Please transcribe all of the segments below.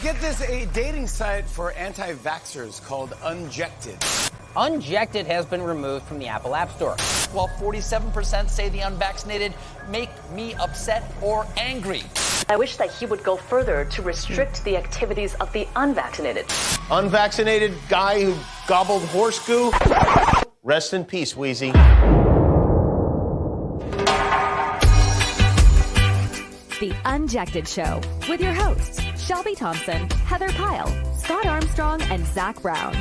Get this, a dating site for anti-vaxxers called Unjected. Unjected has been removed from the Apple App Store. While 47% say the unvaccinated make me upset or angry. I wish that he would go further to restrict the activities of the unvaccinated. Unvaccinated guy who gobbled horse goo? Rest in peace, Wheezy. The Unjected Show with your hosts, Shelby Thompson, Heather Kyle, Scott Armstrong, and Zach Brown.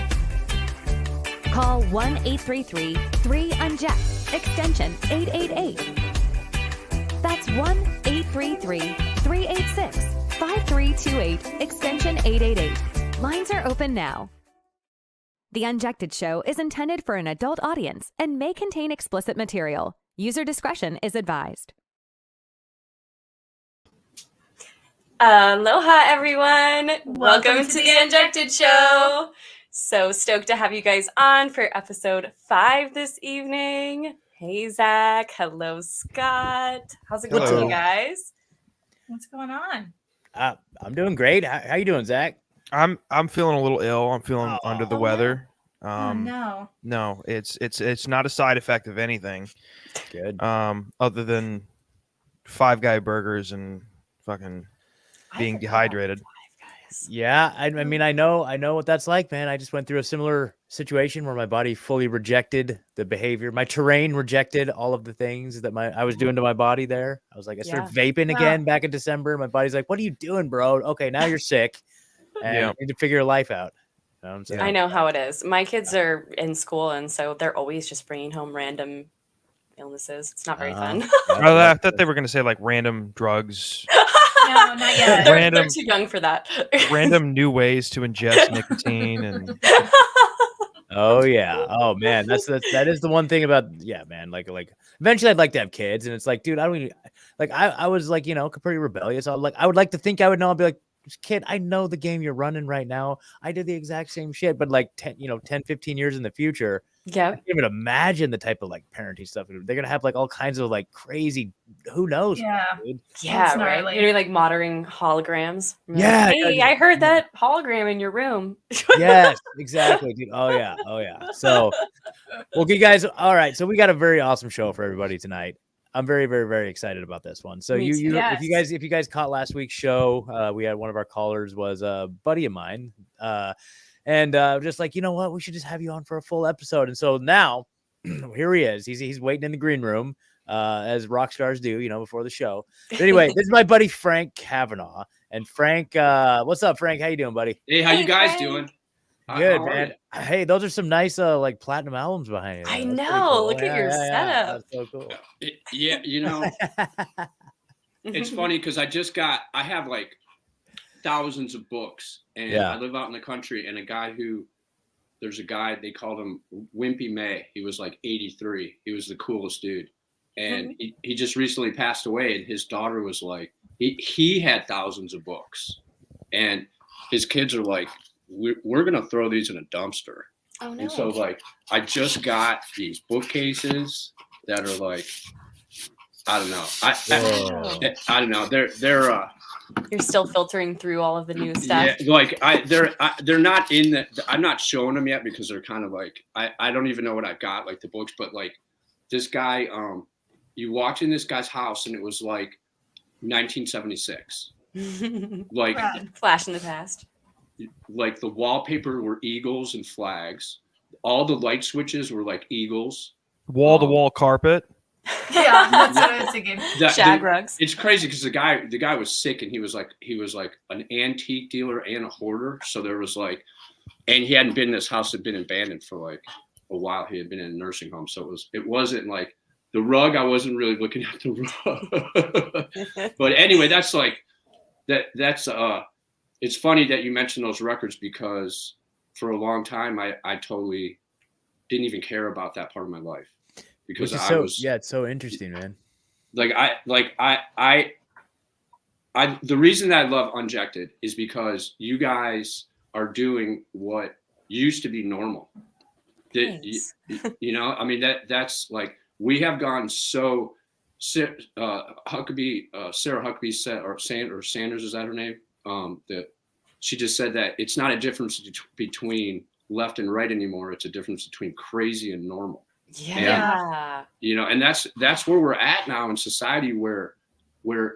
Call 1-833-3-UNJECT, extension 888. That's 1-833-386-5328, extension 888. Lines are open now. The Unjected Show is intended for an adult audience and may contain explicit material. User discretion is advised. Aloha, everyone. Welcome to the Unjected Show. So stoked to have you guys on for episode 5 this evening. Hey, Zach. Hello, Scott. How's it going, you guys? What's going on? I'm doing great. How you doing, Zach? I'm feeling a little ill. I'm feeling under the weather. No. No, it's not a side effect of anything. Good. Other than Five Guy burgers and fucking being dehydrated. Yeah, I mean, I know what that's like, man. I just went through a similar situation where my body fully rejected the behavior. My terrain rejected all of the things that I was doing to my body there. I was like, I started vaping again back in December. My body's like, what are you doing, bro? Okay, now you're sick. And you need to figure your life out. You know what I'm saying? I know how it is. My kids are in school, and so they're always just bringing home random illnesses. It's not very fun. I thought they were going to say like random drugs. No, not yet. They're too young for that. Random new ways to ingest nicotine and. Oh yeah. Oh man, that is the one thing about man. Like eventually I'd like to have kids, and it's like, dude, I don't even like. I was like, pretty rebellious. I would like to think I would know. I'd be like, kid, I know the game you're running right now. I did the exact same shit, but like 10, 15 years in the future. Yeah. I can't even imagine the type of like parenting stuff. They're going to have like all kinds of like crazy, who knows? Yeah. Dude. Yeah. Right. You're doing like monitoring holograms. Yeah. Like, hey, I heard that hologram in your room. Yes, exactly, dude. Oh yeah. So, well, you guys. All right. So we got a very awesome show for everybody tonight. I'm very, very, very excited about this one. So if you guys caught last week's show, we had one of our callers was a buddy of mine, and just like, you know what, we should just have you on for a full episode. And so now here he is. He's waiting in the green room, as rock stars do, before the show. But anyway, this is my buddy Frank Cavanagh. And Frank, what's up, Frank? How you doing, buddy? Hey, how you guys doing? Good, man. Hey, those are some nice like platinum albums behind you. I know. Cool. Look at your setup. That's so cool. It's funny because I have like thousands of books, and I live out in the country, and there's a guy, they called him Wimpy May. He was like 83. He was the coolest dude. And he just recently passed away, and his daughter was like, he had thousands of books, and his kids are like, we're going to throw these in a dumpster. Oh, no. And so like, I just got these bookcases that are like, I don't know. I don't know. They're You're still filtering through all of the new stuff. Yeah, like they're not in the. I'm not showing them yet because they're kind of like I don't even know what I've got, like the books. But like this guy, you walked in this guy's house and it was like 1976. Like flash in the past. Like the wallpaper were eagles and flags. All the light switches were like eagles. Wall-to-wall carpet. Yeah, that's what I was thinking. Shag rugs. It's crazy because the guy was sick, and he was like an antique dealer and a hoarder. So there was like, and he hadn't been in this house, had been abandoned for like a while. He had been in a nursing home, so it wasn't like the rug. I wasn't really looking at the rug. But anyway, that's like that's it's funny that you mentioned those records because for a long time I totally didn't even care about that part of my life. Because it's so interesting, man. I the reason that I love Unjected is because you guys are doing what used to be normal. I mean that's like we have gone so. Sarah Huckabee said, or Sanders, is that her name? she just said that it's not a difference between left and right anymore. It's a difference between crazy and normal. Yeah. And, you know, and that's where we're at now in society, where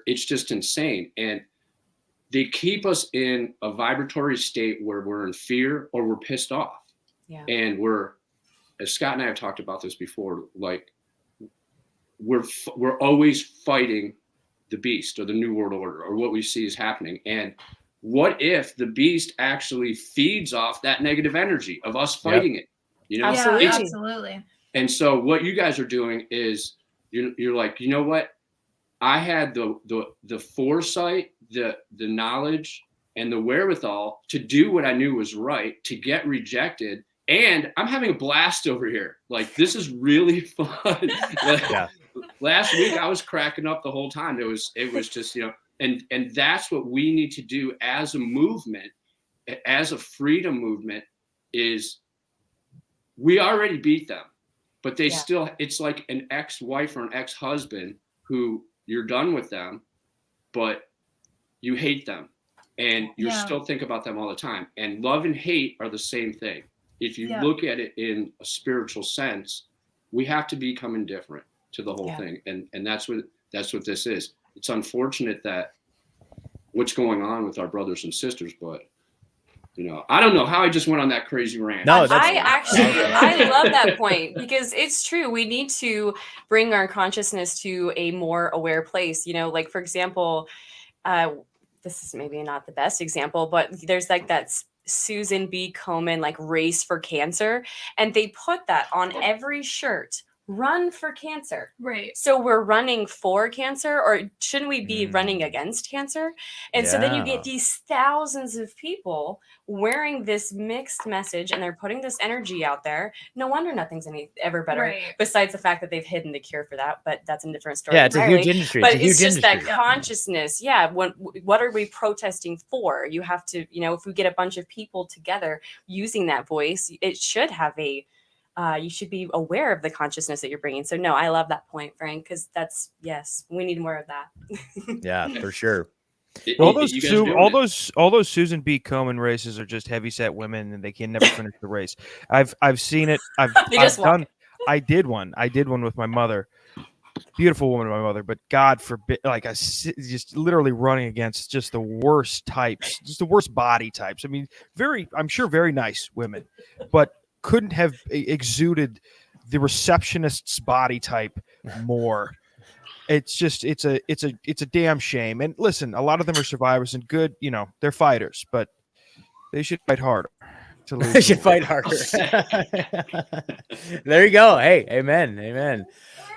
it's just insane. And they keep us in a vibratory state where we're in fear or we're pissed off. Yeah. And we're, as Scott and I have talked about this before, like we're always fighting the beast or the new world order or what we see is happening. And what if the beast actually feeds off that negative energy of us fighting it? You know, Absolutely. And so what you guys are doing is you're like, you know what? I had the foresight, the knowledge, and the wherewithal to do what I knew was right, to get rejected, and I'm having a blast over here. Like, this is really fun. Last week I was cracking up the whole time. It was just, you know, and that's what we need to do as a movement, as a freedom movement, is we already beat them, but they still, it's like an ex-wife or an ex-husband who you're done with them, but you hate them and you still think about them all the time. And love and hate are the same thing. If you look at it in a spiritual sense, we have to become indifferent to the whole thing. And that's what this is. It's unfortunate that what's going on with our brothers and sisters, but you know, I don't know how I just went on that crazy rant. No, I love that point, because it's true. We need to bring our consciousness to a more aware place. You know, like, for example, this is maybe not the best example, but there's like that Susan B. Komen, like, race for cancer. And they put that on every shirt. Run for cancer. Right. So we're running for cancer, or shouldn't we be running against cancer? And so then you get these thousands of people wearing this mixed message, and they're putting this energy out there. No wonder nothing's ever better, besides the fact that they've hidden the cure for that. But that's a different story. Yeah, it's a huge industry. But it's just that consciousness. Yeah. What are we protesting for? You have to, you know, if we get a bunch of people together using that voice, it should have a you should be aware of the consciousness that you're bringing. So no, I love that point, Frank, because that's, yes, we need more of that. Yeah, for sure. All those Susan B. Komen races are just heavyset women, and they can never finish the race. I've seen it. I did one with my mother. Beautiful woman, my mother, but God forbid, like, I just literally running against just the worst types, just the worst body types. I mean, I'm sure very nice women, but couldn't have exuded the receptionist's body type more. It's just, it's a damn shame. And listen, a lot of them are survivors and good, you know, they're fighters, but they should fight harder. They should fight harder. There you go. Hey, amen.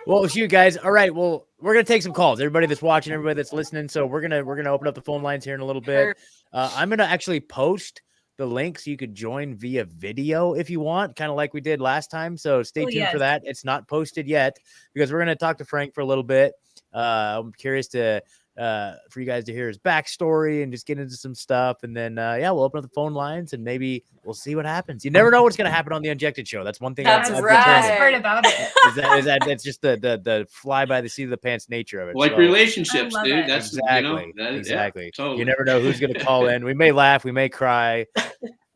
Well, shoot, guys. All right. Well, we're gonna take some calls. Everybody that's watching, everybody that's listening. So we're gonna open up the phone lines here in a little bit. I'm gonna actually post the link so you could join via video if you want, kind of like we did last time. So stay tuned for that. It's not posted yet because we're going to talk to Frank for a little bit. I'm curious for you guys to hear his backstory and just get into some stuff. And then, we'll open up the phone lines and maybe we'll see what happens. You never know what's going to happen on the Unjected Show. That's one thing. That's right. I've heard about it. Is that it's just the fly by the seat of the pants nature of it. Like relationships, dude. That's exactly. You know, exactly. Yeah, totally. You never know who's going to call in. We may laugh, we may cry.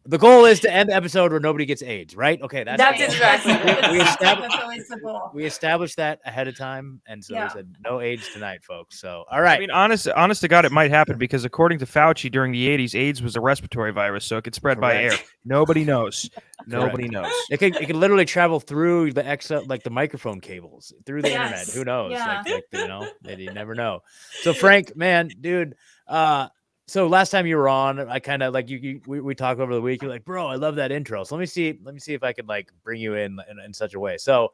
The goal is to end the episode where nobody gets AIDS, right? Okay, that's exactly. we established that ahead of time, and so we said no AIDS tonight, folks. So, all right. I mean, honest to God, it might happen because according to Fauci, during the 80s, AIDS was a respiratory virus, so it could spread by air. Nobody knows. Nobody knows. It could literally travel through the like the microphone cables, through the internet. Who knows? Yeah. Like, you know, you never know. So, Frank, man, dude. So last time you were on, I kind of like we talked over the week. You're like, bro, I love that intro. So let me see if I could like bring you in such a way. So,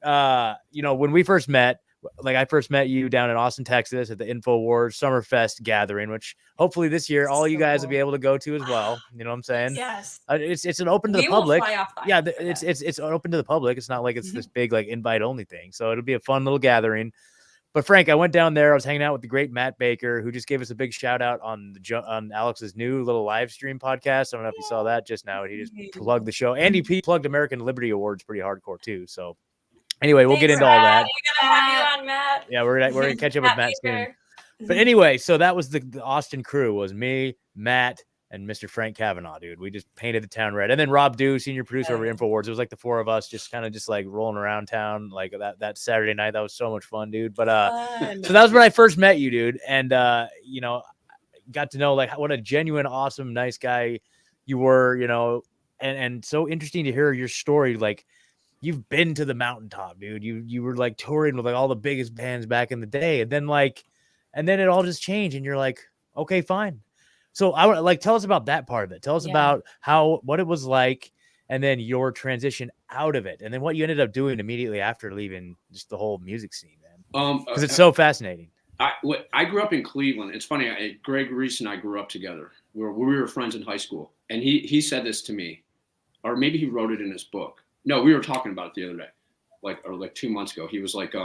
you know, when we first met, like I first met you down in Austin, Texas at the InfoWars Summerfest gathering, which hopefully this year all you guys will be able to go to as well. You know what I'm saying? Yes. It's an open to the public. Yeah, it's open to the public. It's not like it's this big like invite only thing. So it'll be a fun little gathering. But Frank, I went down there. I was hanging out with the great Matt Baker, who just gave us a big shout out on Alex's new little live stream podcast. I don't know if you saw that just now. He just plugged the show, and he plugged American Liberty Awards pretty hardcore too. So anyway, we'll get into all that. We're gonna have you on, Matt. Yeah, we're gonna catch up with Matt soon. But anyway, so that was the Austin crew. Was me, Matt, and Mr. Frank Cavanagh, dude. We just painted the town red. And then Rob Dew, senior producer over InfoWards. It was like the four of us just kind of just like rolling around town like that Saturday night. That was so much fun, dude. But so that was when I first met you, dude. And you know, got to know like what a genuine, awesome, nice guy you were, you know, and so interesting to hear your story. Like you've been to the mountaintop, dude. You were like touring with like all the biggest bands back in the day. And then it all just changed and you're like, okay, fine. So I would like tell us about that part of it. Tell us about what it was like, and then your transition out of it, and then what you ended up doing immediately after leaving just the whole music scene, man. Because it's so fascinating. I grew up in Cleveland. It's funny. Greg Reese and I grew up together. We were friends in high school, and he said this to me, or maybe he wrote it in his book. No, we were talking about it the other day, like 2 months ago. He was like,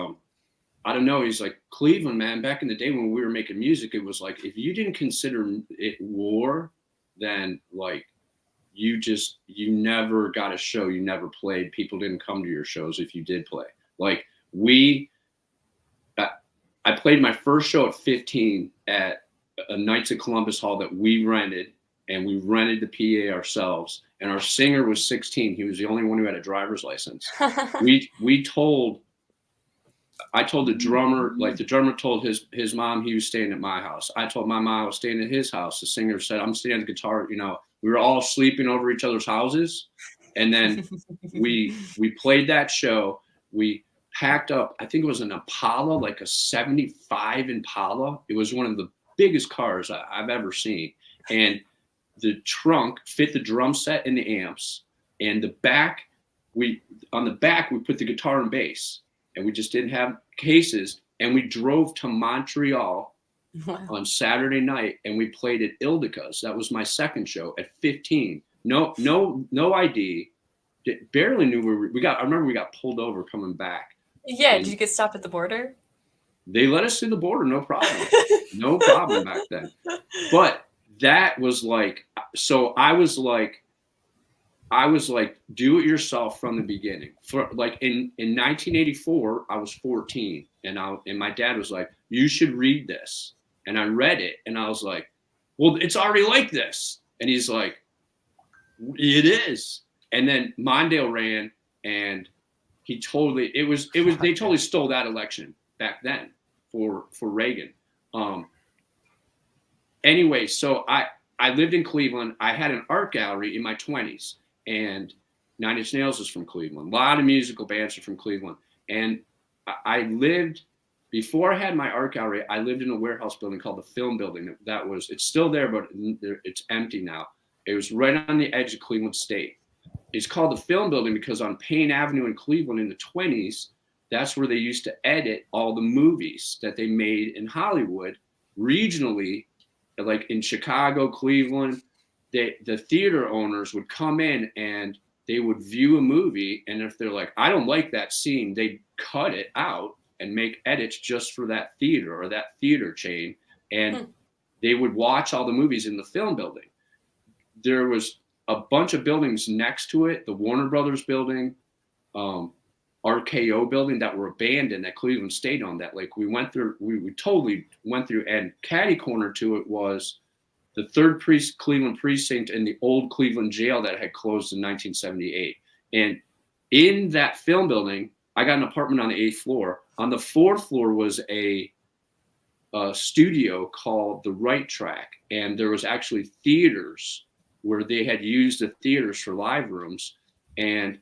I don't know. He's like, Cleveland, man, back in the day when we were making music, it was like, if you didn't consider it war, then like you never got a show. You never played. People didn't come to your shows if you did play. Like I played my first show at 15 at a Knights of Columbus Hall that we rented, and we rented the PA ourselves. And our singer was 16. He was the only one who had a driver's license. I told the drummer, like the drummer told his mom he was staying at my house. I told my mom I was staying at his house. The singer said, I'm staying at the guitar. You know, we were all sleeping over each other's houses. And then we played that show. We packed up, I think it was an Impala, like a 75 Impala. It was one of the biggest cars I've ever seen. And the trunk fit the drum set and the amps. And on the back, we put the guitar and bass. And we just didn't have cases. And we drove to Montreal on Saturday night, and we played at Ildica's. That was my second show at 15. No ID. Barely knew where we got. I remember we got pulled over coming back. Yeah, did you get stopped at the border? They let us through the border, no problem. No problem back then. But that was like, so I was like, do it yourself from the beginning. For like in 1984, I was 14, and my dad was like, you should read this. And I read it, and I was like, well, it's already like this. And he's like, it is. And then Mondale ran, and they totally stole that election back then for Reagan. Anyway, so I lived in Cleveland. I had an art gallery in my 20s. And Nine Inch Nails is from Cleveland. A lot of musical bands are from Cleveland. And before I had my art gallery, I lived in a warehouse building called the Film Building. It's still there, but it's empty now. It was right on the edge of Cleveland State. It's called the Film Building because on Payne Avenue in Cleveland in the 20s, that's where they used to edit all the movies that they made in Hollywood regionally, like in Chicago, Cleveland. The theater owners would come in and they would view a movie, and if they're like, I don't like that scene, they'd cut it out and make edits just for that theater or that theater chain, and they would watch all the movies in the Film Building. There was a bunch of buildings next to it, the Warner Brothers building, RKO building, that were abandoned that Cleveland State owned. That like we totally went through, and catty corner to it was the 3rd Cleveland precinct in the old Cleveland jail that had closed in 1978. And in that Film Building, I got an apartment on the 8th floor. On the 4th floor was a studio called The Right Track. And there was actually theaters where they had used the theaters for live rooms. And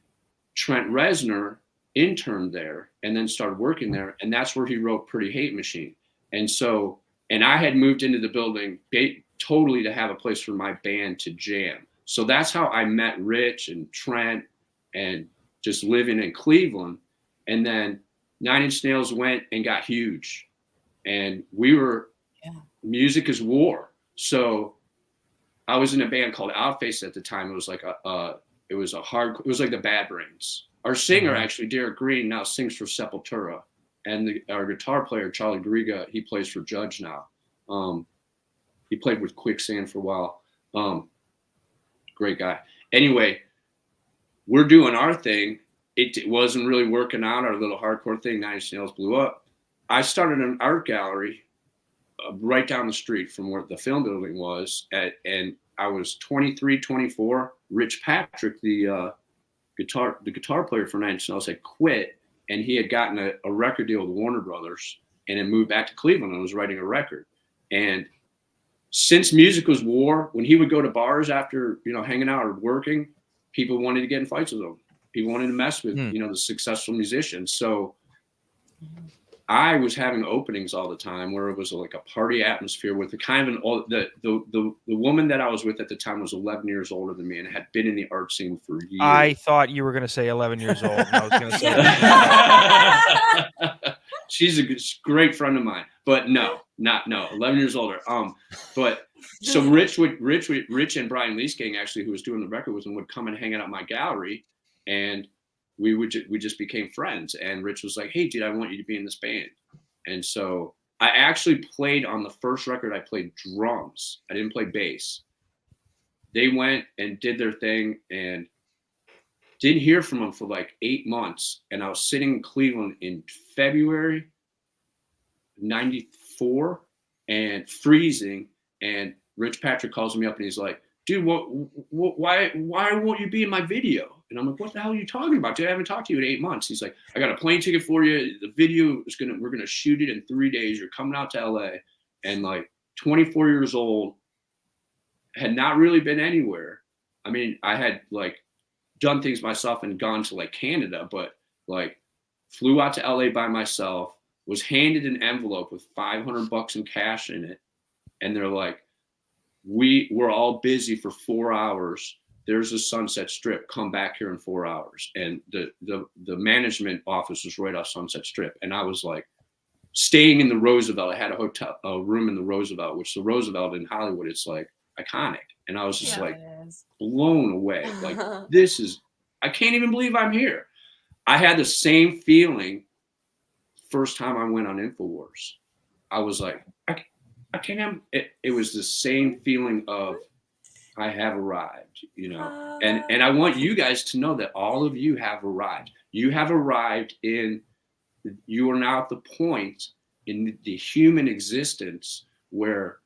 Trent Reznor interned there and then started working there. And that's where he wrote Pretty Hate Machine. And I had moved into the building totally to have a place for my band to jam. So that's how I met Rich and Trent, and just living in Cleveland. And then Nine Inch Nails went and got huge, and music is war. So I was in a band called Outface at the time. It was like it was like the Bad Brains. Our singer, actually, Derek Green, now sings for Sepultura. And our guitar player, Charlie Griga, he plays for Judge now. He played with Quicksand for a while. Great guy. Anyway, we're doing our thing. It wasn't really working out, our little hardcore thing. Nine Inch Nails blew up. I started an art gallery right down the street from where the Film Building was. And I was 23, 24. Rich Patrick, the guitar player for Nine Inch Nails, had quit, and he had gotten a record deal with Warner Brothers, and then moved back to Cleveland and was writing a record. And since music was war, when he would go to bars after, hanging out or working, people wanted to get in fights with him. People wanted to mess with, the successful musicians. So I was having openings all the time where it was like a party atmosphere with the kind of the woman that I was with at the time was 11 years older than me and had been in the art scene for years. I thought you were going to say 11 years old. And I was going to say that. She's a great friend of mine, but no, 11 years older. But so Rich and Brian Leesking, actually, who was doing the record with him, would come and hang out at my gallery, and we just became friends. And Rich was like, "Hey, dude, I want you to be in this band." And so I actually played on the first record. I played drums. I didn't play bass. They went and did their thing and didn't hear from them for like 8 months. And I was sitting in Cleveland in February '94 and freezing. And Rich Patrick calls me up and he's like, "Dude, why won't you be in my video?" And I'm like, "What the hell are you talking about, dude? I haven't talked to you in 8 months." He's like, "I got a plane ticket for you. The video is we're gonna shoot it in 3 days. You're coming out to LA." And like 24 years old, had not really been anywhere. I mean, I had like done things myself and gone to like Canada, but like flew out to LA by myself, was handed an envelope with $500 in cash in it. And they're like, we're all busy for 4 hours. There's a Sunset Strip. Come back here in 4 hours. And the management office was right off Sunset Strip. And I was like staying in the Roosevelt. I had a room in the Roosevelt, which the Roosevelt in Hollywood, it's like iconic. And I was just blown away. Like, I can't even believe I'm here. I had the same feeling first time I went on InfoWars. I was like, I can't have it. It was the same feeling of I have arrived, and I want you guys to know that all of you have arrived. You have arrived you are now at the point in the human existence where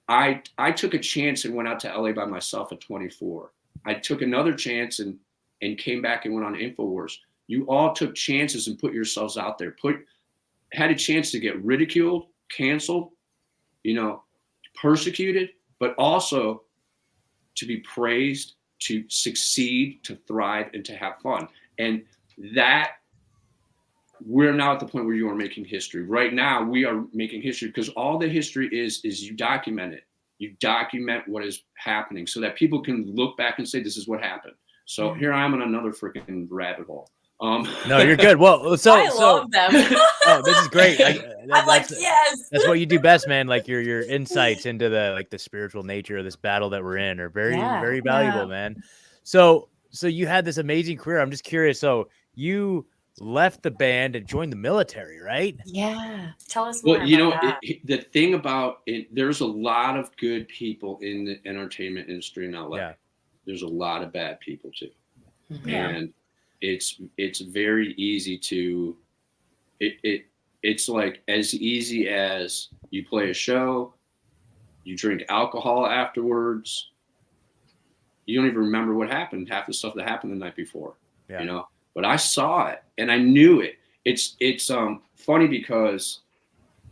I took a chance and went out to LA by myself at 24. I took another chance and came back and went on InfoWars. You all took chances and put yourselves out there, had a chance to get ridiculed, canceled, persecuted, but also to be praised, to succeed, to thrive, and to have fun. And that we're now at the point where you are making history. Right now, we are making history because all the history is you document it. You document what is happening so that people can look back and say, this is what happened. So here I am in another freaking rabbit hole. No, you're good. Well, I love them. Oh, this is great. I'm like, yes. That's what you do best, man. Like your insights into the spiritual nature of this battle that we're in are very, very valuable, man. So you had this amazing career. I'm just curious. So you left the band and joined the military, right? Yeah. Tell us more. Well, the thing about it, there's a lot of good people in the entertainment industry in LA. Yeah. There's a lot of bad people too. Yeah. And it's very easy to it's like as easy as you play a show, you drink alcohol afterwards, you don't even remember what happened, half the stuff that happened the night before. But I saw it and I knew it. It's funny because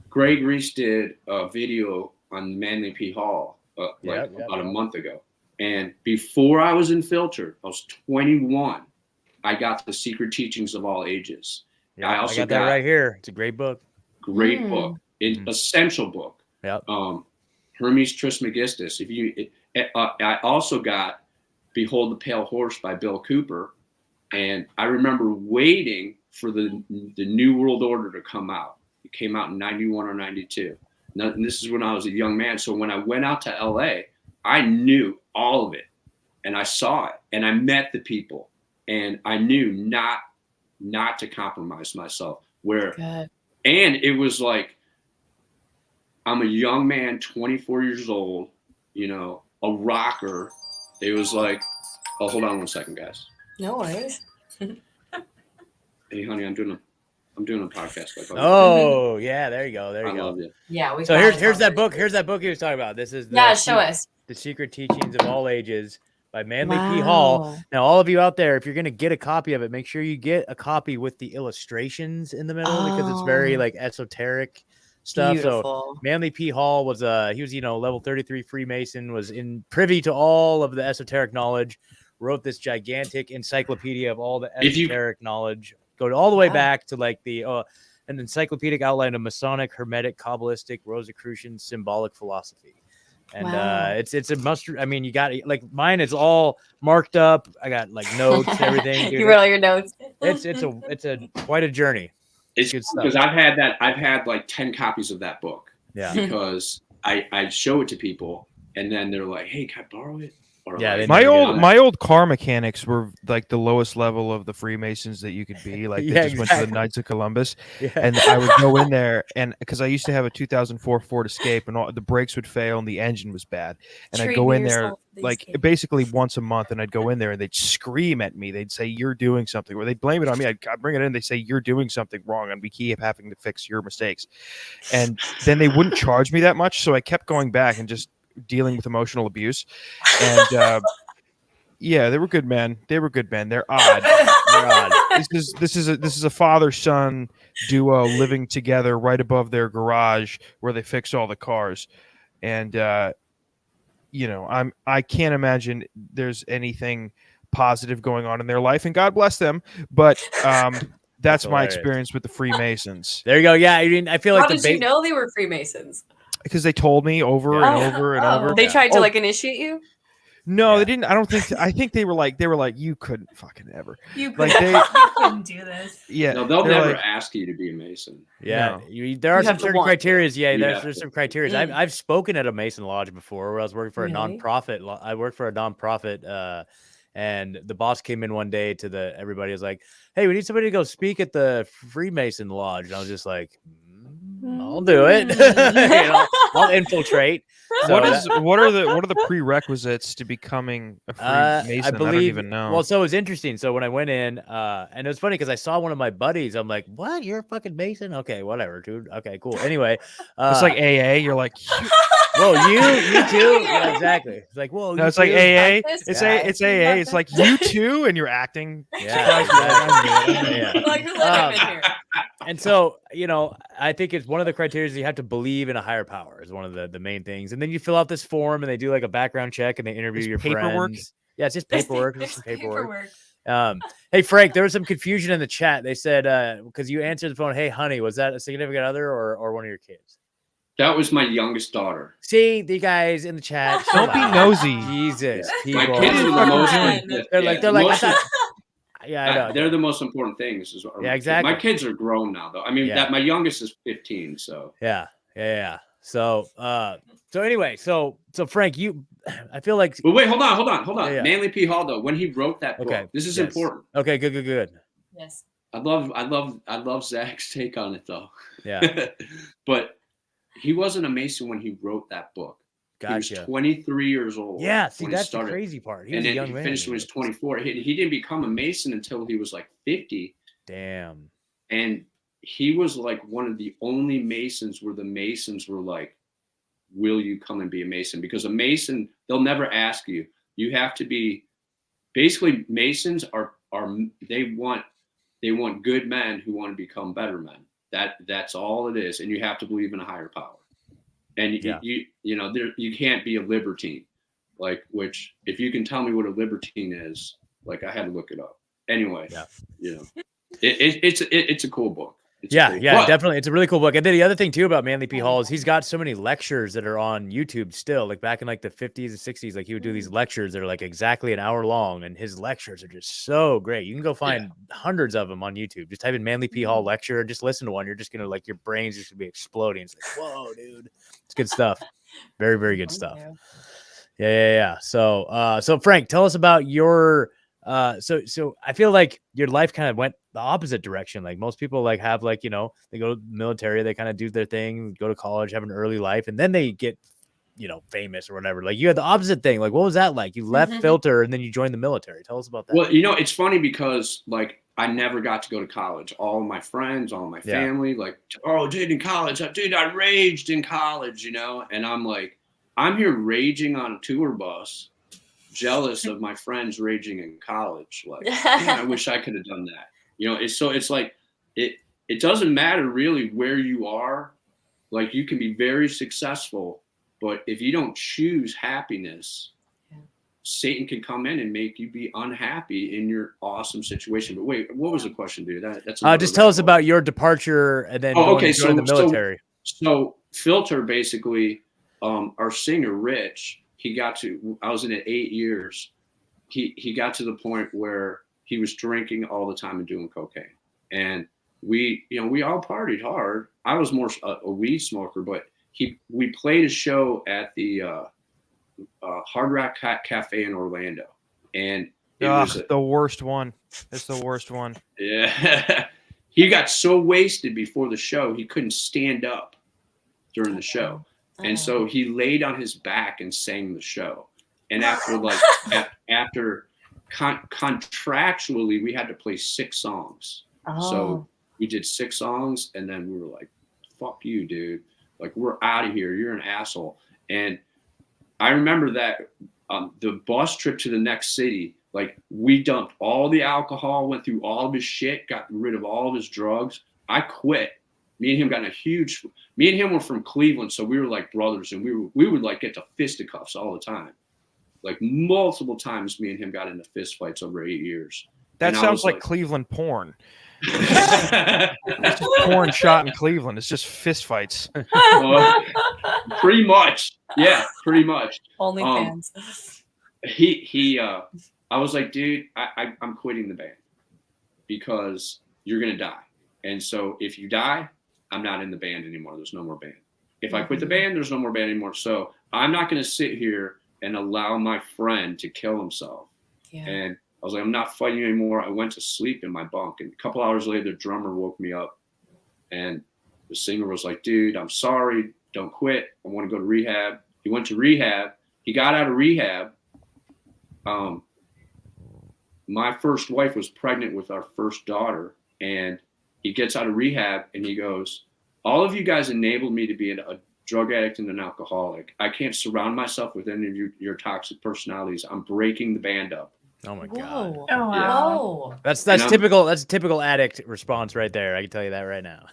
Greg Reese did a video on Manly P. Hall about a month ago, and before I was in Filter, I was 21. I got The Secret Teachings of All Ages. Yeah, I also got that right here. It's a great book. Great book. Essential book. Yep. Hermes Trismegistus. I also got Behold the Pale Horse by Bill Cooper. And I remember waiting for the New World Order to come out. It came out in 91 or 92. And this is when I was a young man. So when I went out to LA, I knew all of it. And I saw it. And I met the people. And I knew not to compromise myself. And it was like, I'm a young man, 24 years old, a rocker. It was like, oh, hold on one second, guys. No worries. Hey, honey, I'm doing I'm doing a podcast. Oh yeah, there you go. There you go. Love you. Yeah, so here's that book. Here's that book he was talking about. This is show us The Secret Teachings of All Ages by Manly P. Hall. Now, all of you out there, if you're gonna get a copy of it, make sure you get a copy with the illustrations in the middle because it's very like esoteric stuff. Beautiful. So Manly P. Hall was he was level 33 Freemason, was in privy to all of the esoteric knowledge, wrote this gigantic encyclopedia of all the esoteric knowledge, go all the way back to like the an encyclopedic outline of Masonic, Hermetic, Kabbalistic, Rosicrucian, symbolic philosophy. And it's a must. I mean, you got like mine is all marked up. I got like notes, everything. Dude. You wrote all your notes. It's a quite a journey. It's good stuff. Because I've had like 10 copies of that book. Yeah. Because I show it to people and then they're like, "Hey, can I borrow it?" Or yeah, like, my old car mechanics were like the lowest level of the Freemasons that you could be. Like they just went to the Knights of Columbus, and I would go in there, and because I used to have a 2004 Ford Escape, and all the brakes would fail, and the engine was bad, and I'd go in there like basically once a month, and I'd go in there, and they'd scream at me. They'd say, "You're doing something," or they'd blame it on me. I'd bring it in. They say, "You're doing something wrong," and we keep having to fix your mistakes, and then they wouldn't charge me that much, so I kept going back and just dealing with emotional abuse, and yeah, they were good men. They're odd. They're odd. This is a father-son duo living together right above their garage where they fix all the cars, and I can't imagine there's anything positive going on in their life, and God bless them, but that's my experience with the Freemasons. There you go. Yeah, I feel like how did you know they were Freemasons? Because they told me over and over and over. They tried to like initiate you? No, they didn't. I don't think. I think they were like you couldn't fucking ever. You couldn't do this. Yeah, no, they'll never ask you to be a Mason. Yeah, no. There are some certain criteria. Yeah, there's some criteria. I've spoken at a Mason lodge before where I was working for a nonprofit. I worked for a nonprofit, and the boss came in one day to everybody was like, "Hey, we need somebody to go speak at the Freemason lodge." And I was just like, I'll do it. I'll infiltrate. So what are the prerequisites to becoming a Freemason? I don't even know. Well, so it was interesting. So when I went in, and it was funny because I saw one of my buddies. I'm like, "What? You're a fucking Mason? Okay, whatever, dude. Okay, cool." Anyway, it's like AA. You're like, "Well, you too." Yeah, exactly. It's like, "Whoa." No, it's like AA. It's AA. It's like you too, and you're acting. Yeah. And so, I think it's one of the criteria is you have to believe in a higher power is one of the main things. And then you fill out this form and they do like a background check and they interview your paperwork. Friends. Yeah, it's just paperwork. Hey, Frank, there was some confusion in the chat. They said, because you answered the phone, "Hey, honey," was that a significant other or one of your kids? That was my youngest daughter. See, the guys in the chat. Don't be nosy. Jesus. My kids are the most. They're like, I thought. Yeah, I know. They're the most important things. Yeah, exactly. My kids are grown now, though. I mean, my youngest is 15, so. Yeah. So, anyway, so Frank, I feel like. But wait, hold on. Yeah. Manly P. Hall, though, when he wrote that book, this is important. Okay, good. Yes. I love Zach's take on it, though. Yeah. But he wasn't a Mason when he wrote that book. Gotcha. He was 23 years old. Yeah, see, that's the crazy part. He was a young man. Finished when he was 24. He didn't become a Mason until he was like 50. Damn. And he was like one of the only Masons where the Masons were like, "Will you come and be a Mason?" Because a Mason, they'll never ask you. You have to be. Basically, Masons are they want good men who want to become better men. That's all it is, and you have to believe in a higher power. And you can't be a libertine, which if you can tell me what a libertine is, I had to look it up. Anyway, it's a cool book. Definitely. It's a really cool book. And then the other thing too about Manly P. Hall is he's got so many lectures that are on YouTube still. Like back in the 50s and 60s, he would do these lectures that are exactly an hour long, and his lectures are just so great. You can go find hundreds of them on YouTube. Just type in Manly P. Hall lecture and just listen to one. You're just gonna your brain's just gonna be exploding. It's like, whoa, dude. It's good stuff. Very, very good stuff. Yeah. So Frank, tell us about your so I feel like your life kind of went the opposite direction. Like most people have they go to the military, they kind of do their thing, go to college, have an early life, and then they get famous or whatever. You had the opposite thing. What was that like? You left Filter and then you joined the military. Tell us about that. Well, it's funny because I never got to go to college. All of my friends, all of my family, like, oh, dude, in college, dude, I raged in college, you know? And I'm like, I'm here raging on a tour bus, jealous of my friends raging in college. Like, man, I wish I could have done that. You know, it's like, it doesn't matter really where you are. Like, you can be very successful, but if you don't choose happiness, Satan can come in and make you be unhappy in your awesome situation. But wait, what was the question, dude? That's just tell us about your departure and then joining the military. So Filter, basically, our singer Rich, I was in it 8 years. He got to the point where he was drinking all the time and doing cocaine, and we all partied hard. I was more a weed smoker, but we played a show at the Hard Rock Cafe in Orlando, and it was the worst one. It's the worst one. Yeah. He got so wasted before the show he couldn't stand up during the show, and so he laid on his back and sang the show. And after contractually we had to play 6 songs, so we did 6 songs, and then we were like, "Fuck you, dude! Like, we're out of here. You're an asshole." And I remember that the bus trip to the next city, like, we dumped all the alcohol, went through all of his shit, got rid of all of his drugs. I quit. Me and him me and him were from Cleveland, so we were like brothers, and we would like get to fisticuffs all the time. Like, multiple times me and him got into fist fights over 8 years. That sounds like Cleveland porn. It's just porn shot in Cleveland. It's just fist fights. Pretty much. Yeah, pretty much. Only fans. I was like, dude, I'm quitting the band because you're going to die. And so if you die, I'm not in the band anymore. There's no more band. If I quit the band, there's no more band anymore. So I'm not going to sit here and allow my friend to kill himself. Yeah. And I was like, I'm not fighting anymore. I went to sleep in my bunk, and a couple hours later, the drummer woke me up, and the singer was like, dude, I'm sorry. Don't quit. I want to go to rehab. He went to rehab. He got out of rehab. My first wife was pregnant with our first daughter, and he gets out of rehab, and he goes, all of you guys enabled me to be a drug addict and an alcoholic. I can't surround myself with any of your toxic personalities. I'm breaking the band up. Oh my God. Oh wow. That's typical. That's a typical addict response right there. I can tell you that right now.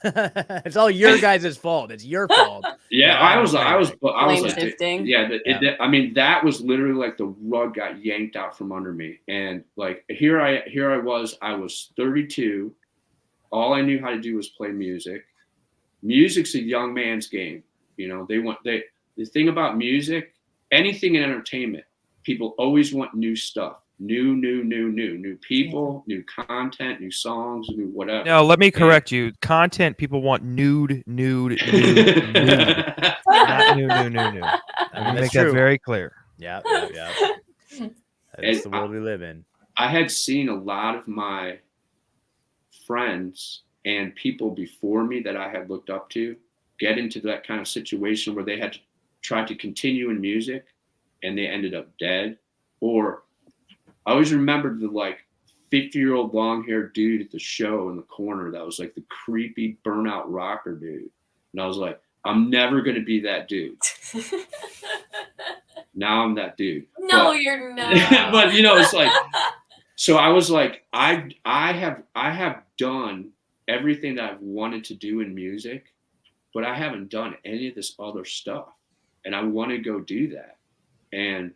It's all your guys' fault. It's your fault. Yeah, I was blame like, shifting. Yeah, I mean, that was literally like the rug got yanked out from under me. And like, here I was 32. All I knew how to do was play music. Music's a young man's game. You know, the thing about music, anything in entertainment, people always want new stuff. New people, new content, new songs, new whatever. No, let me correct you. Content, people want nude. Not new. I'm gonna make that very clear. Yeah. That's the world we live in. I had seen a lot of my friends and people before me that I had looked up to get into that kind of situation where they had to try to continue in music and they ended up dead. Or I always remembered the like 50-year-old long-haired dude at the show in the corner that was like the creepy burnout rocker dude. And I was like, I'm never going to be that dude. Now I'm that dude. No, you're not. But you know, it's like, so I was like, I have done everything that I've wanted to do in music, but I haven't done any of this other stuff. And I want to go do that. And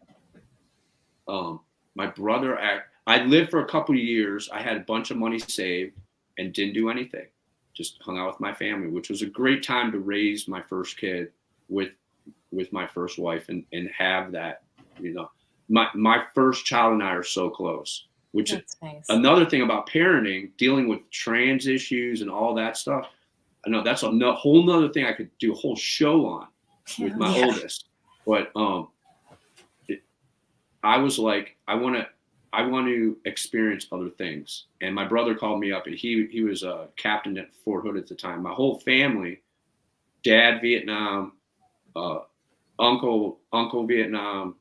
my brother, I lived for a couple of years. I had a bunch of money saved and didn't do anything. Just hung out with my family, which was a great time to raise my first kid with my first wife and have that, you know, my first child and I are so close, which is nice. Another thing about parenting, dealing with trans issues and all that stuff. I know that's a whole nother thing I could do a whole show on with my oldest, but I was like, I want to experience other things. And my brother called me up, and he was a captain at Fort Hood at the time. My whole family, dad Vietnam, uncle Vietnam,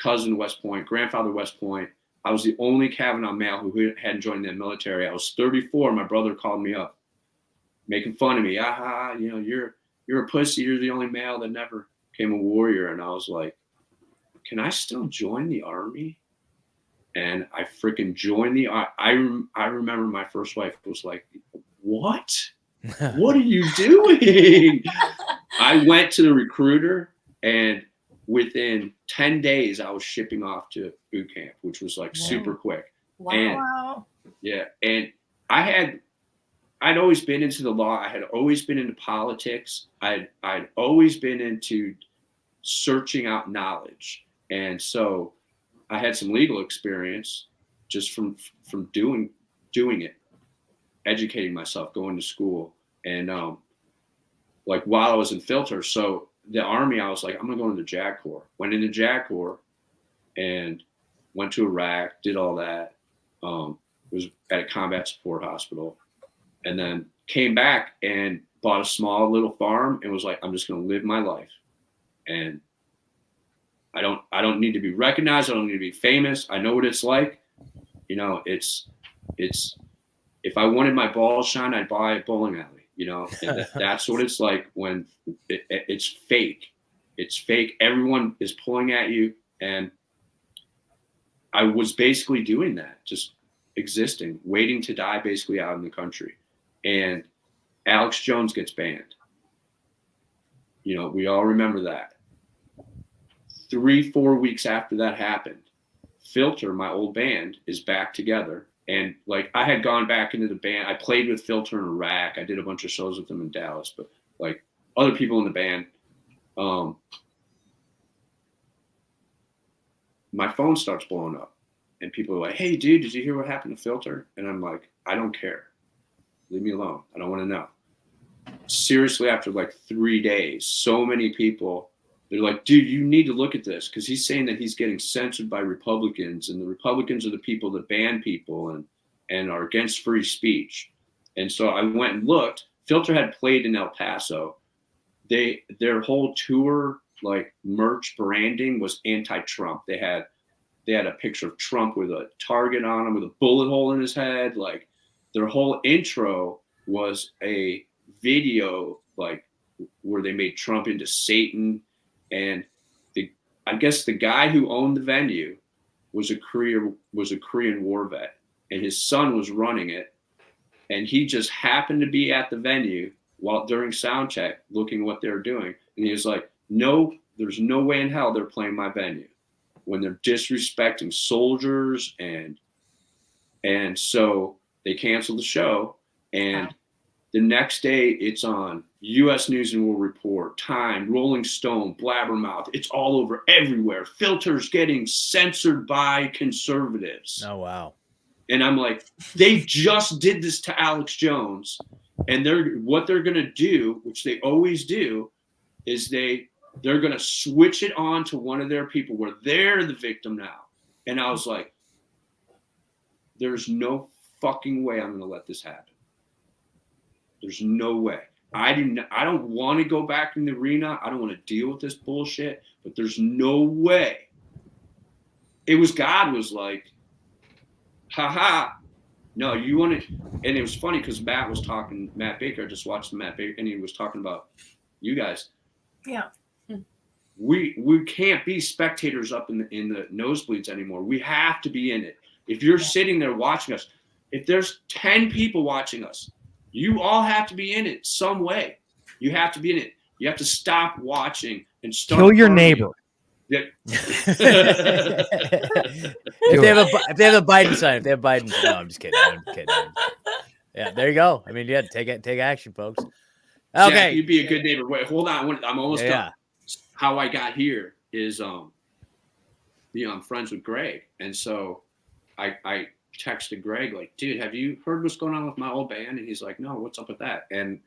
cousin West Point, grandfather West Point, I was the only Cavanagh male who hadn't joined the military. I was 34. My brother called me up, making fun of me. Aha, you know, you're a pussy. You're the only male that never became a warrior. And I was like, can I still join the Army? And I freaking joined the Army. I remember my first wife was like, what? What are you doing? I went to the recruiter, and within 10 days, I was shipping off to boot camp, which was like super quick. Wow. And I'd always been into the law. I had always been into politics. I'd always been into searching out knowledge. And so I had some legal experience just from doing it, educating myself, going to school. And like while I was in filter, so the Army, I was like, I'm gonna go into the JAG Corps. Went into JAG Corps and went to Iraq, did all that. Was at a combat support hospital, and then came back and bought a small little farm and was like, I'm just gonna live my life. And I don't need to be recognized. I don't need to be famous. I know what it's like. You know, it's if I wanted my balls shine, I'd buy a bowling alley. You know, and that's what it's like when it's fake. It's fake. Everyone is pulling at you. And I was basically doing that, just existing, waiting to die basically out in the country. And Alex Jones gets banned. You know, we all remember that. 3-4 weeks after that happened, Filter, my old band, is back together. And like I had gone back into the band. I played with Filter in Iraq. I did a bunch of shows with them in Dallas, but like other people in the band, my phone starts blowing up and people are like, hey dude, did you hear what happened to Filter? And I'm like, I don't care. Leave me alone. I don't want to know. Seriously, after like 3 days, so many people, they're like, dude, you need to look at this, because he's saying that he's getting censored by Republicans, and the Republicans are the people that ban people and are against free speech. And so I went and looked. Filter had played in El Paso. Their whole tour, like merch branding, was anti-Trump. They had a picture of Trump with a target on him, with a bullet hole in his head. Like their whole intro was a video like where they made Trump into Satan. And I guess the guy who owned the venue was a Korean war vet, and his son was running it. And he just happened to be at the venue during sound check, looking what they were doing. And he was like, no, there's no way in hell they're playing my venue when they're disrespecting soldiers. And so they canceled the show. And the next day it's on U.S. News and World Report, Time, Rolling Stone, Blabbermouth. It's all over everywhere. Filter's getting censored by conservatives. Oh, wow. And I'm like, they just did this to Alex Jones. And what they're going to do, which they always do, is they're going to switch it on to one of their people where they're the victim now. And I was like, there's no fucking way I'm going to let this happen. There's no way. I don't want to go back in the arena. I don't want to deal with this bullshit, but there's no way. God was like, haha, no, you want to. And it was funny because Matt Baker, I just watched Matt Baker, and he was talking about you guys. Yeah. We can't be spectators up in the nosebleeds anymore. We have to be in it. If you're sitting there watching us, if there's 10 people watching us, you all have to be in it some way. You have to be in it. You have to stop watching and start. Kill your neighbor. Yeah. if they have a Biden sign, no, I'm just kidding. Yeah, there you go. I mean, yeah, take action, folks. Okay, Jack, you'd be a good neighbor. Wait, hold on. I'm almost done. How I got here is, I'm friends with Greg, and so I texted Greg like, dude, have you heard what's going on with my old band? And he's like, no, what's up with that? And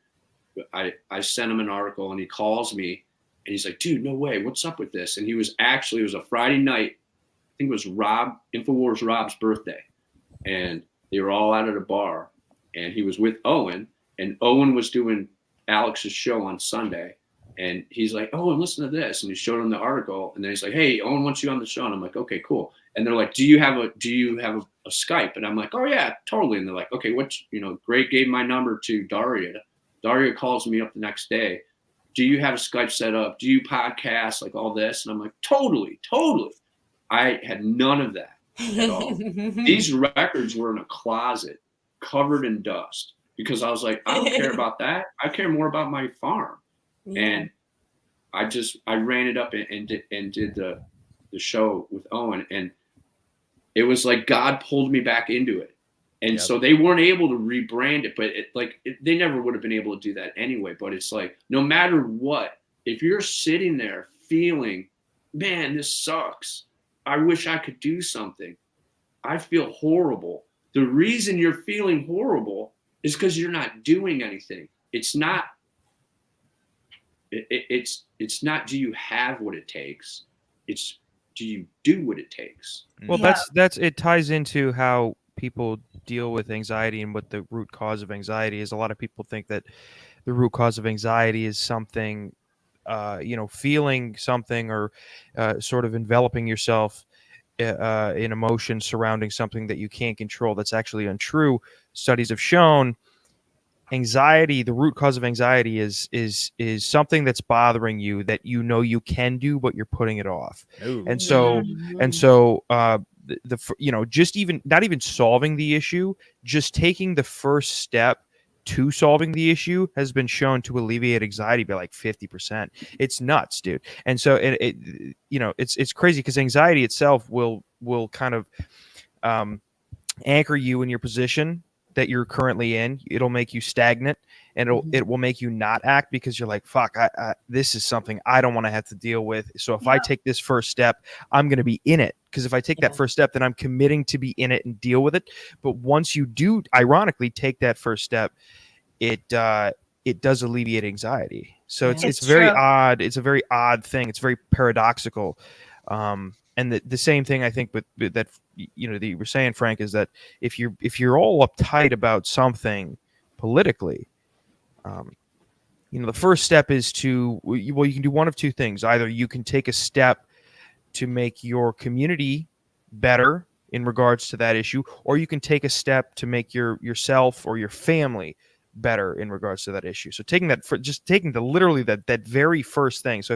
I sent him an article, and he calls me and he's like, dude, no way, what's up with this? And it was a Friday night. I think it was Infowars Rob's birthday, and they were all out at a bar, and he was with Owen, and Owen was doing Alex's show on Sunday, And he's like, oh, and listen to this. And he showed him the article, and then he's like, hey, Owen wants you on the show. And I'm like, okay, cool. And they're like, do you have a Skype? And I'm like, oh yeah, totally. And they're like, okay, Greg gave my number to Daria. Daria calls me up the next day. Do you have a Skype set up? Do you podcast, like all this? And I'm like, totally. I had none of that at all. These records were in a closet covered in dust because I was like, I don't care about that. I care more about my farm. Yeah. And I ran it up and did the show with Owen, and it was like God pulled me back into it. And so they weren't able to rebrand it, but they never would have been able to do that anyway. But it's like, no matter what, if you're sitting there feeling, man, this sucks, I wish I could do something, I feel horrible. The reason you're feeling horrible is because you're not doing anything. It's not do you have what it takes? It's do you do what it takes? Well, that's it ties into how people deal with anxiety and what the root cause of anxiety is. A lot of people think that the root cause of anxiety is something, feeling something or sort of enveloping yourself in emotion surrounding something that you can't control. That's actually untrue. Studies have shown anxiety, the root cause of anxiety is something that's bothering you that you can do, but you're putting it off. Ooh. And so just even not even solving the issue, just taking the first step to solving the issue has been shown to alleviate anxiety by like 50%. It's nuts, dude. And so it's crazy because anxiety itself will kind of anchor you in your position that you're currently in. It'll make you stagnant, and it will make you not act because you're like, fuck, this is something I don't want to have to deal with. So if I take this first step, I'm going to be in it. Because if I take that first step, then I'm committing to be in it and deal with it. But once you do, ironically, take that first step, it does alleviate anxiety. So it's very odd. It's a very odd thing. It's very paradoxical. And the same thing I think with that, that you were saying, Frank, is that if you're all uptight about something politically, the first step is you can do one of two things. Either you can take a step to make your community better in regards to that issue, or you can take a step to make yourself or your family better in regards to that issue. So taking that literally that very first thing. So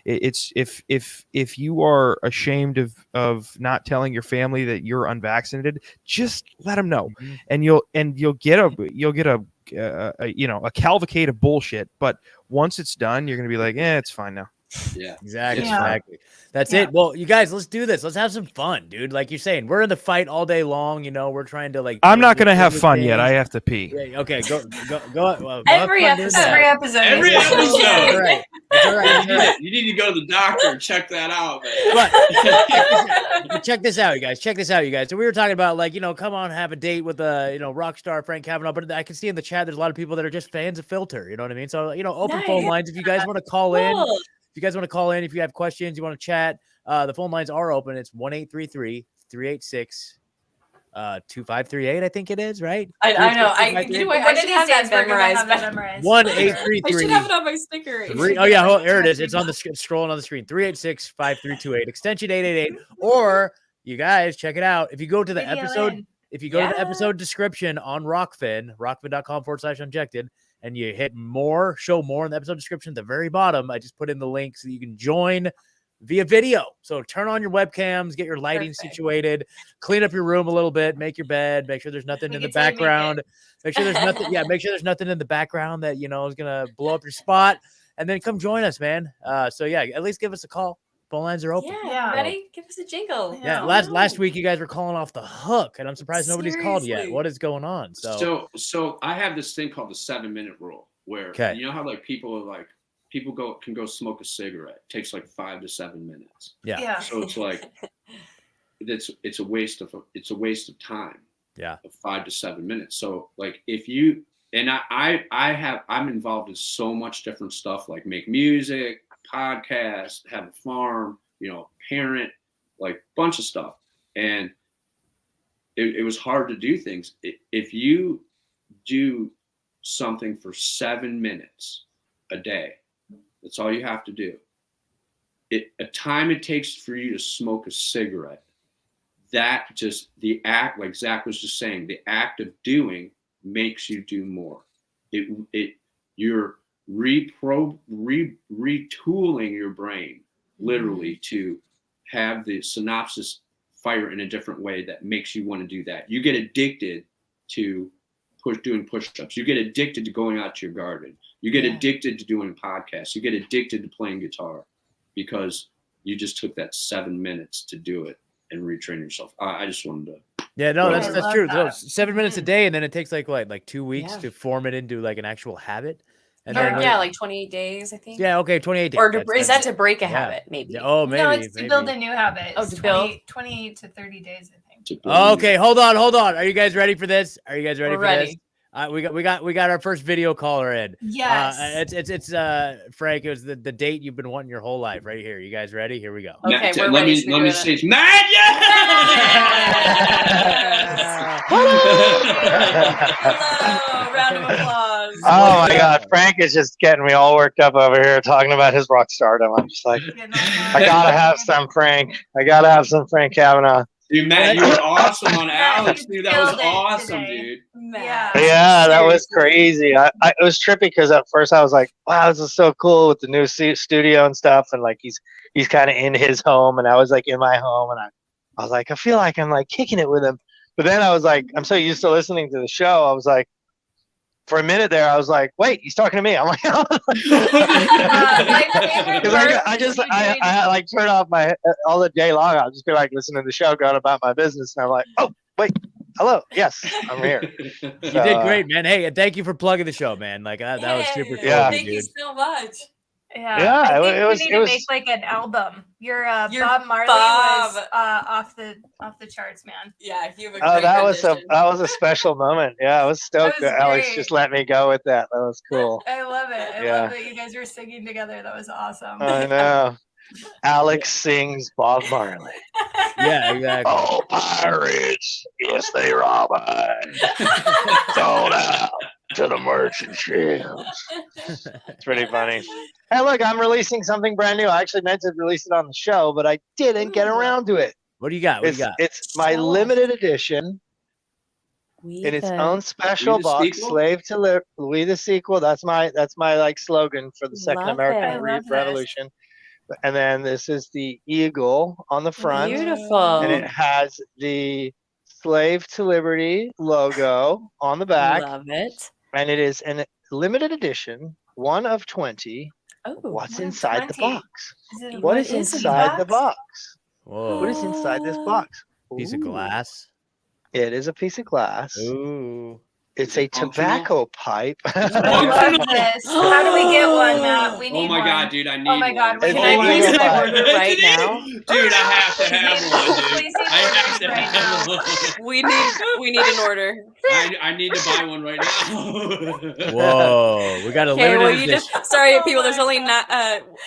if you are ashamed of not telling your family that you're unvaccinated, just let them know, and you'll get a cavalcade of bullshit. But once it's done, you're gonna be like, it's fine now. Yeah, exactly. That's it. Well, you guys, let's do this. Let's have some fun, dude. Like you're saying, we're in the fight all day long. We're trying to I'm not gonna have fun yet. I have to pee. Yeah, okay, go. Every episode. Every episode. All right. All right. You need to go to the doctor and check that out, man. But check this out, you guys. So we were talking about come on, have a date with Rockstar Frank Cavanagh. But I can see in the chat there's a lot of people that are just fans of Filter. You know what I mean? So open phone lines if you guys want to call in. If you guys want to call in, if you have questions, you want to chat, the phone lines are open. It's 1-833-386-2538. I think it is, right? I know. I should have that memorized. 1-833. I should have it on my sticker. There it is. It's on the scrolling on the screen. 386-5328, extension 888. Or you guys check it out. If you go to the episode, to the episode description on rockfin.com/unjected. And you hit show more in the episode description at the very bottom. I just put in the link so you can join via video. So turn on your webcams, get your lighting situated, clean up your room a little bit, make your bed, make sure there's nothing in the background. Make sure there's nothing. Make sure there's nothing in the background that is gonna blow up your spot. And then come join us, man. At least give us a call. Phone lines are open. Yeah. Ready? Give us a jingle. Yeah. Last week you guys were calling off the hook, and I'm surprised nobody's called yet. What is going on? So I have this thing called the 7-minute rule, where you know how people can go smoke a cigarette. It takes 5 to 7 minutes. Yeah. So it's it's a waste of time. Yeah. Of 5 to 7 minutes. So if you and I'm involved in so much different stuff, like make music, podcast, have a farm, parent, bunch of stuff. And it was hard to do things. If you do something for 7 minutes a day, That's all you have to do. A time it takes for you to smoke a cigarette, that just the act, like Zach was just saying, the act of doing makes you do more. You're retooling your brain literally to have the synapses fire in a different way that makes you want to do that. You get addicted to doing push-ups. You get addicted to going out to your garden. You get addicted to doing podcasts. You get addicted to playing guitar because you just took that 7 minutes to do it and retrain yourself. I just wanted to. Yeah, no, that's true. That. 7 minutes a day, and then it takes like 2 weeks to form it into like an actual habit. And then, like 28 days, I think. Yeah, okay, 28 days. Or is that to break a habit? Maybe. Yeah, oh, maybe. No, it's to build a new habit. Oh, to build 28 to 30 days, I think. Okay, hold on. Are you guys ready for this? Are you guys ready for this? We got our first video caller in. Yes. It's Frank. It was the date you've been wanting your whole life right here. You guys ready? Here we go. Okay, let me say it's mad. Hello, round of applause. Oh my God, Frank is just getting me all worked up over here talking about his rock stardom. I'm just like, I gotta have some Frank. I gotta have some Frank Cavanagh. Dude, Matt, you were awesome on Alex, dude. That was awesome, dude. Yeah, that was crazy. It was trippy because at first I was like, wow, this is so cool with the new studio and stuff. And like, he's kind of in his home and I was like in my home and I was like, I feel like I'm like kicking it with him. But then I was like, I'm so used to listening to the show. I was like, for a minute there, I was like, wait, he's talking to me. I'm like, because I like turn off my all the day long. I'll just be like listening to the show, going about my business. And I'm like, oh, wait, hello. Yes, I'm here. You did great, man. Hey, and thank you for plugging the show, man. Like that was super cool. Yeah. Thank you so much. Yeah, I think we need to make like an album. Your Bob Marley was off the charts, man. Yeah, you have a great that was a special moment. Yeah, I was stoked that Alex just let me go with that. That was cool. I love it. I love that you guys were singing together. That was awesome. I know. Alex sings Bob Marley. Yeah, exactly. Oh, pirates! Yes, they rob us. Sold out to the merchant ships. It's pretty funny. Hey, look, I'm releasing something brand new. I actually meant to release it on the show, but I didn't get around to it. What do you got? It's my limited edition in its own special box. Slave to Live. We the sequel. That's my like slogan for the Second American Revolution. And then this is the eagle on the front. Beautiful. And it has the Slave to Liberty logo on the back. Love it. And it is a limited edition, 1 of 20. Oh, what's inside the box? What is inside the box? Whoa. What is inside this box? Piece of glass. It is a piece of glass. Ooh. It's a tobacco pipe. I love this. How do we get one, Matt? We need one. God, dude, I need Oh my God, one. can I place my order right now? Dude, I have to have one, dude. I have to have one. We need an order. I need to buy one right now. Whoa, we got a limited edition. Sorry, people. There's only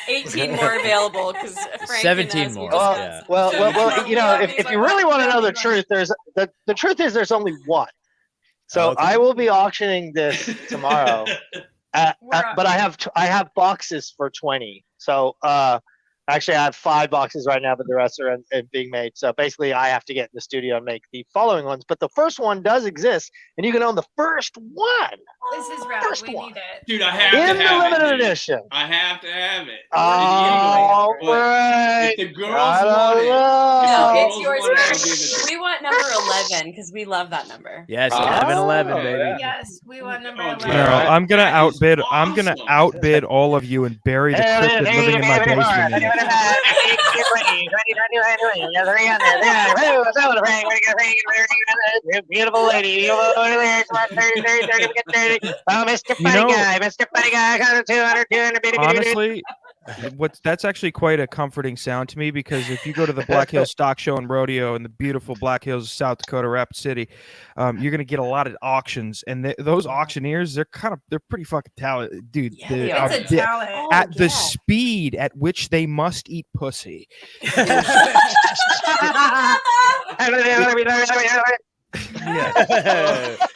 18 more available because 17 more. Well, you know, if you really want to know the truth, the truth is there's only one. So I will be auctioning this tomorrow, but I have boxes for 20. So actually, I have 5 boxes right now, but the rest are being made. So basically, I have to get in the studio and make the following ones. But the first one does exist, and you can own the first one. This is rad. We need it. Dude, I have to have it. In the limited edition. I have to have it. All right. If the girls want it. No, it's yours. We want number 11 because we love that number. Yes, 11, baby. Yes, we want number 11. Girl, I'm gonna outbid all of you and bury the cryptid living in my basement. Beautiful lady. Oh, Mr. Funny Guy. Mr. Funny Guy. 200. Honestly, that's actually quite a comforting sound to me, because if you go to the Black Hills Stock Show and Rodeo in the beautiful Black Hills, South Dakota, Rapid City, you're gonna get a lot of auctions, and those auctioneers, they're pretty fucking talented, dude. Yeah, it's a talent. At the speed at which they must eat pussy. Yeah.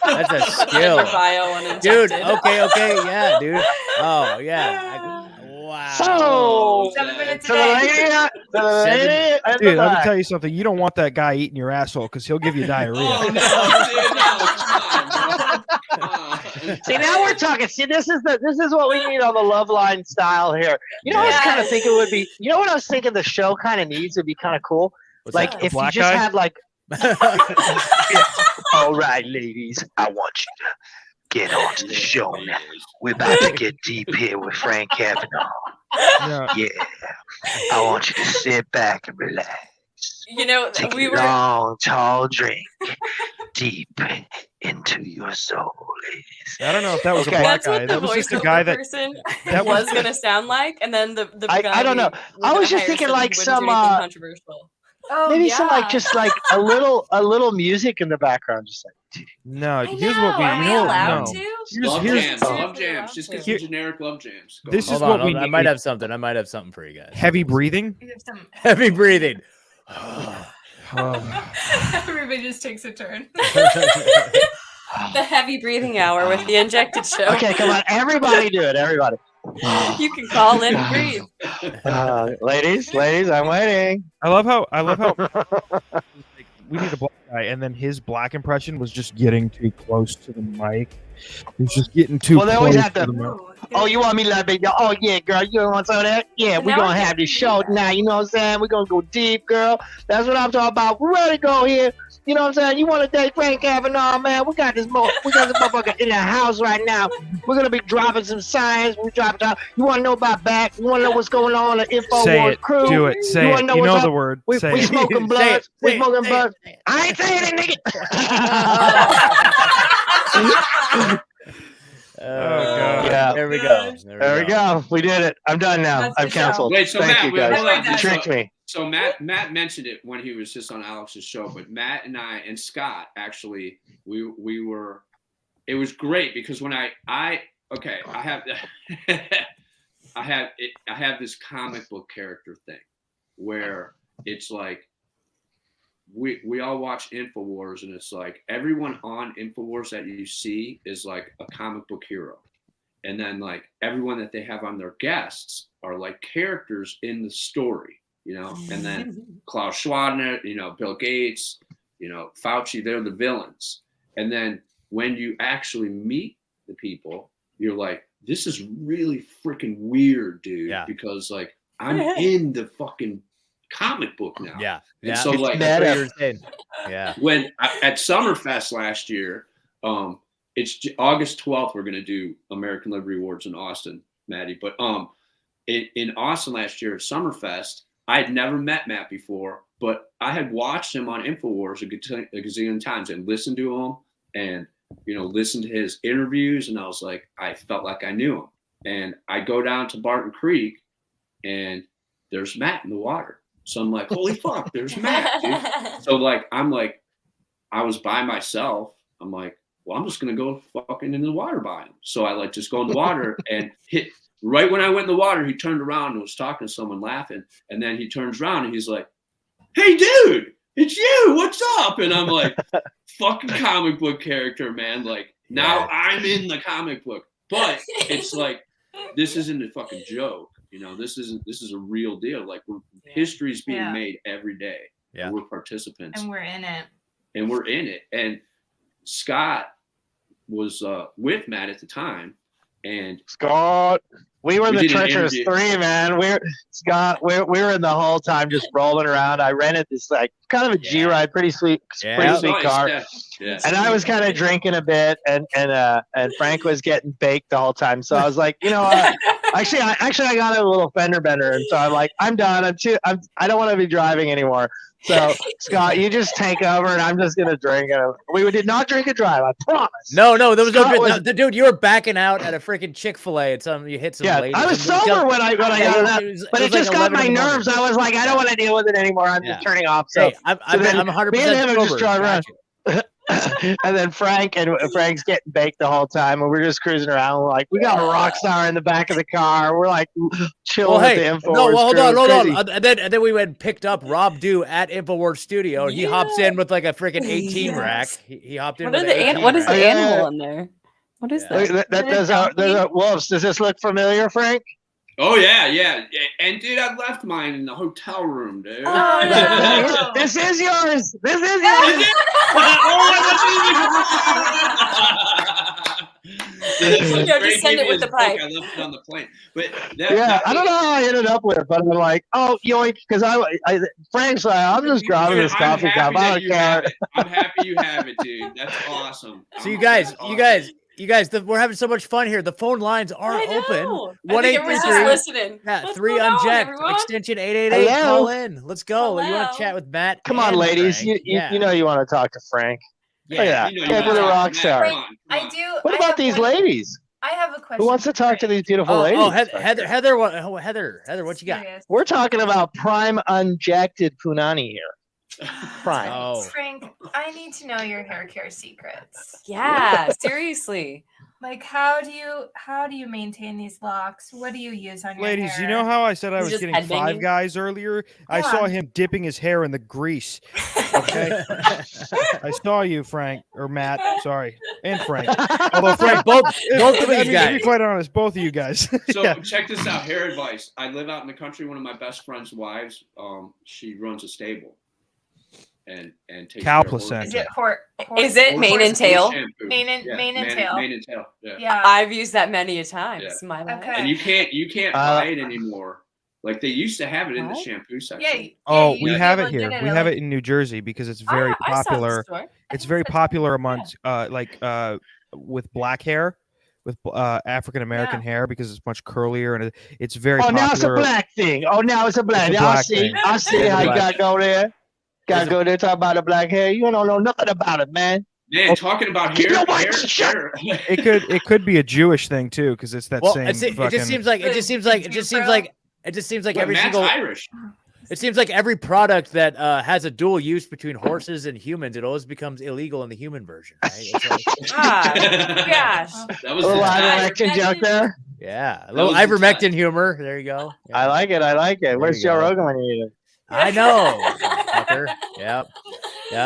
That's a skill, dude. Okay, yeah, dude. Oh yeah. Wow. So 7 minutes a to the day. lady, to the lady and Dude, the let me back. tell you something. You don't want that guy eating your asshole because he'll give you diarrhea. Oh no, dude, no, come on. See, now we're talking. See, this is what we need on the Love Line style here. You know, what I was kind of thinking would be. You know what I was thinking the show kind of needs would be kind of cool. What's like that? if Black you just guy? had like. All right, ladies, I want you to get onto the show now. We're about to get deep here with Frank Cavanagh. Yeah, I want you to sit back and relax. You know, Take we a were long, tall drink deep into your soul, ladies. I don't know if that was a black that's guy. what the That was just a voiceover guy that person that was was gonna sound like, and then the I don't know. I was just thinking like some controversial. Oh, maybe yeah. some like just like a little music in the background, just like. no. I Here's know. what we Are we no, allowed no. to? Love here's- jams, love jams. Just get some generic love jams. Go This on. is Hold what on, we I need. might have something. I might have something for you guys. Heavy breathing. We have some- Heavy breathing. Everybody just takes a turn. The heavy breathing hour with the Unjected Show. Okay, come on, everybody do it, everybody. You can call in and breathe. Ladies, I'm waiting. I love how we need a black guy, and then his black impression was just getting too close to the mic. He's just getting too Well, they close always have to to. the mic. Oh, you want me to let me? Oh, yeah, girl, you want some of that? Yeah, we're Now gonna I have can this do show that. now. You know what I'm saying? We're gonna go deep, girl. That's what I'm talking about. We're ready to go here. You know what I'm saying? You want to date Frank Cavanagh, man? We got this motherfucker in the house right now. We're gonna be dropping some science. We dropping down. You want to know about back? You want to know what's going on in the Say InfoWars it. crew? Do it. Say You it. wanna know You what's know up? the word. We Say it. smoking blood. We smoking blood. I ain't saying it, nigga. God. Yeah. There we go. There we go. We did it. I'm done now. That's I'm the show. canceled. Wait, so Thank Matt, you wait, guys. hold on. You tricked me. So Matt mentioned it when he was just on Alex's show, but Matt and I and Scott actually we were. It was great because when I have I have this comic book character thing where it's like we all watch InfoWars and it's like everyone on InfoWars that you see is like a comic book hero. And then like everyone that they have on their guests are like characters in the story, you know, and then Klaus Schwab, you know, Bill Gates, you know, Fauci, they're the villains. And then when you actually meet the people, you're like, this is really freaking weird, dude. Yeah. Because like I'm in the fucking comic book now. Yeah. And Yeah. so like That's what you're saying. Yeah. when at Summerfest last year, it's August 12th. We're going to do American Liberty Awards in Austin, Maddie. But in Austin last year at Summerfest, I had never met Matt before, but I had watched him on InfoWars a gazillion times and listened to him and, you know, listened to his interviews. And I was like, I felt like I knew him. And I go down to Barton Creek and there's Matt in the water. So I'm like, holy fuck, there's Matt, dude. So like, I was by myself. I'm like, well, I'm just going to go fucking in the water by him. So I like just go in the water and hit right when I went in the water, he turned around and was talking to someone laughing. And then he turns around and he's like, hey dude, it's you, what's up? And I'm like, fucking comic book character, man. Like now I'm in the comic book, but it's like, this isn't a fucking joke. You know, this is a real deal. Like history's being made every day. Yeah. We're participants. And we're in it. And Scott was with Matt at the time, and Scott, we were the did an treacherous interview. three, man. We were in the whole time just rolling around. I rented this like kind of a G ride, pretty sweet Nice, car. yeah. And I was kind of drinking a bit, and Frank was getting baked the whole time. So I was like, you know, actually, I got a little fender bender, and so I'm like, I'm done. I don't want to be driving anymore. So Scott, you just take over, and I'm just gonna drink. We did not drink and drive, I promise. No, there was Scott no dude. You were backing out at a freaking Chick-fil-A and you hit some. Yeah, ladies I was sober when I got out, but it just got my nerves. I was like, I don't want to deal with it anymore. I'm just turning off. So, hey, I'm then 100% me and him are just sober. driving around. Gotcha. And then Frank's getting baked the whole time, and we're just cruising around. We're like, we got a Rockstar in the back of the car. We're like chilling with the InfoWars. No, well, hold crew. on. And then we went and picked up Rob Dew at InfoWars Studio, and he hops in with like a freaking 18 rack. He hopped in. What with an 18 what is the rack. animal in there? What is that? There's a wolves. Does this look familiar, Frank? Oh yeah. And dude, I left mine in the hotel room, dude. Oh, no. This is yours. This is yours. Just send it with the pipe. I left it on the plane. But I don't know how I ended up with it, but I'm like, oh, yoink, because I Frank's like, I'm just grabbing this coffee cup. I don't care. I'm happy you have it, dude. That's awesome. So you guys, we're having so much fun here. The phone lines aren't open. 1-833. Yeah, 3 Unject extension 888. Call in. Let's go. You want to chat with Matt? Come on, ladies. You know you want to talk to Frank. Yeah. Go to the Rockstar. I do. What about these ladies? I have a question. Who wants to talk to these beautiful ladies? Oh, Heather, what you got? We're talking about prime unjected punani here. Prime. Oh. Frank, I need to know your hair care secrets. Yeah, seriously. Like, how do you maintain these locks? What do you use on your Ladies, hair? you know how I said I was getting headbanging? Five Guys earlier? I Yeah. saw him dipping his hair in the grease. Okay. I saw you, Frank, or Matt. Sorry, and Frank. Although Frank, both of these guys. To be quite honest, both of you guys. So check this out. Hair advice. I live out in the country. One of my best friend's wives, she runs a stable. And takes cow care of placenta. Is it mane and tail? Mane and tail. Mane and tail. Yeah. I've used that many a times in my life. Okay. And you can't buy it anymore. Like they used to have it in the shampoo section. Oh, we have it here. We have it in New Jersey because it's very I saw it in the popular. store. It's very popular amongst with black hair, with African American hair because it's much curlier and it's very popular. Now it's a black thing. Oh, now it's a black. It's a Now black thing. I see how you got to go there. Got to go there talk about the black hair. You don't know nothing about it, man. Man, talking about Keep hair, your white shut. It could be a Jewish thing too because it's that same. It just seems like every Matt's single. Irish. It seems like every product that has a dual use between horses and humans, it always becomes illegal in the human version, right? It's like, Gosh. That was a little ivermectin joke there. Yeah, a little ivermectin humor. There you go. Yeah. I like it. Where's Joe Rogan when you need it? I know. Fucker. Yep.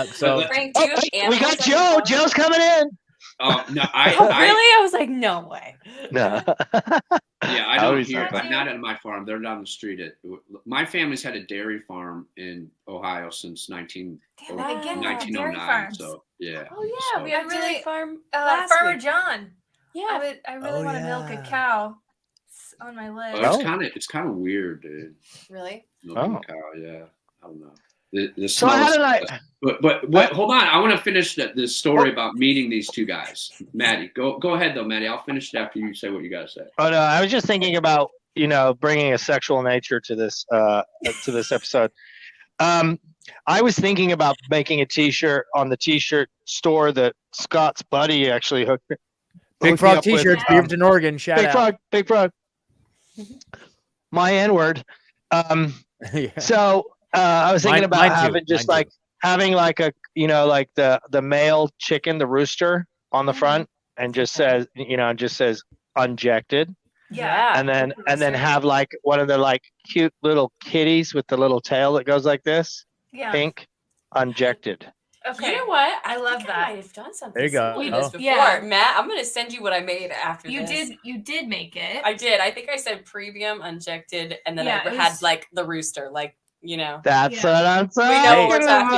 So Frank, we got Joe. Joe's coming in. No, really? I was like, no way. No. Yeah, I don't hear, but not at my farm. They're down the street. My family's had a dairy farm in Ohio since 1909. So yeah. Oh yeah, we had a dairy farm. Farmer John. Yeah, I really want to milk a cow. It's on my list. Oh, it's kind of weird, dude. Really? Milking a cow, yeah. I don't know. So how did I? But hold on. I want to finish this story about meeting these two guys. Maddie, go ahead though, Maddie. I'll finish it after you say what you got to say. Oh no, I was just thinking about bringing a sexual nature to this episode. I was thinking about making a T-shirt on the T-shirt store that Scott's buddy actually hooked. Big Frog T-shirts, Beaverton, Oregon. Shout out. Big Frog. My N-word. So I was thinking about having having like a the male chicken, the rooster on the front, and just says unjected. Yeah. And then have like one of the like cute little kitties with the little tail that goes like this. Yeah. Pink, unjected. Okay. You know what? I love that. I might have done something. There you go. This before. Yeah. Matt, I'm gonna send you what I made after You this. You did make it. I did. I think I said premium, unjected, and then I had like the rooster, like That's what I'm talking We know what we're talking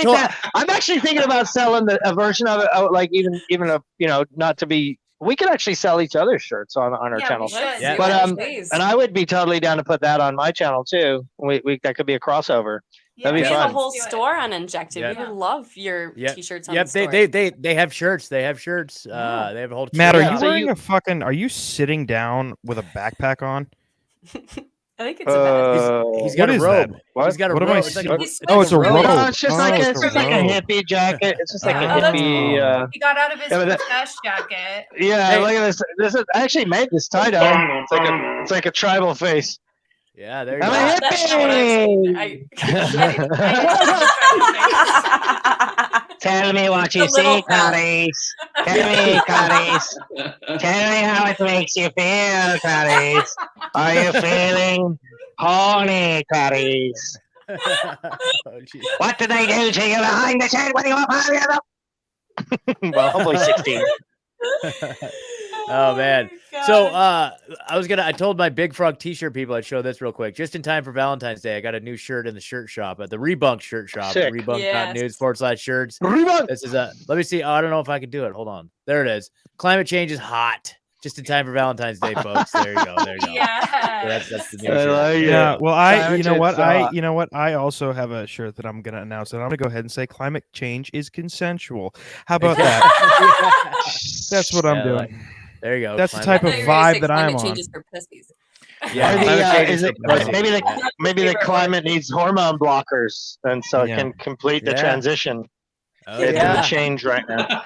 about. I'm actually thinking about selling a version of it, like even not to be. We could actually sell each other's shirts on our channel. Yeah, but and I would be totally down to put that on my channel too. That could be a crossover. Yeah, That'd be we have fun. a whole store on Unjected. We would love your t-shirts on the store. They have shirts. They have shirts. They have a whole. Matt, are you wearing a fucking? Are you sitting down with a backpack on? I think it's a he's got a robe. He's got a robe. It's a robe. No, it's just like a hippie jacket. It's just like a hippie. He got out of his mustache jacket. Yeah, look at this. I actually made this tie dye. It's like a tribal face. Yeah, there you go. go. Tell me what you see, Clarice. Tell me, Clarice. Tell me how it makes you feel, Clarice. Are you feeling horny, Clarice? What did they do to you behind the shed when you were 5 years old? Well, hopefully 16. Oh man. So I told my Big Frog t-shirt people I'd show this real quick. Just in time for Valentine's Day, I got a new shirt in the shirt shop at the Rebunk shirt shop. Sick. Rebunk.news/shirts. Rebunk. This is let me see. Oh, I don't know if I can do it. Hold on. There it is. Climate change is hot. Just in time for Valentine's Day, folks. There you go. There you go. Yeah. So that's the new shirt. Yeah. Well, you know what? I also have a shirt that I'm gonna announce, and I'm gonna go ahead and say climate change is consensual. How about that? That's what I'm doing. There you go. That's the type of vibe that I'm on. Climate change is for pussies. Maybe the climate needs hormone blockers, and so it can complete the transition. It's a change right now.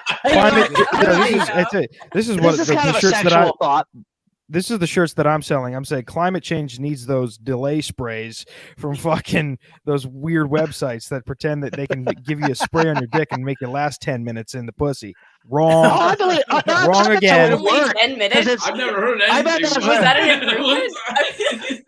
This is the shirts that I'm selling. I'm saying climate change needs those delay sprays from fucking those weird websites that pretend that they can give you a spray on your dick and make it last 10 minutes in the pussy. Wrong. Wrong again. Only 10 minutes? I've never heard anything. Was that an improvement?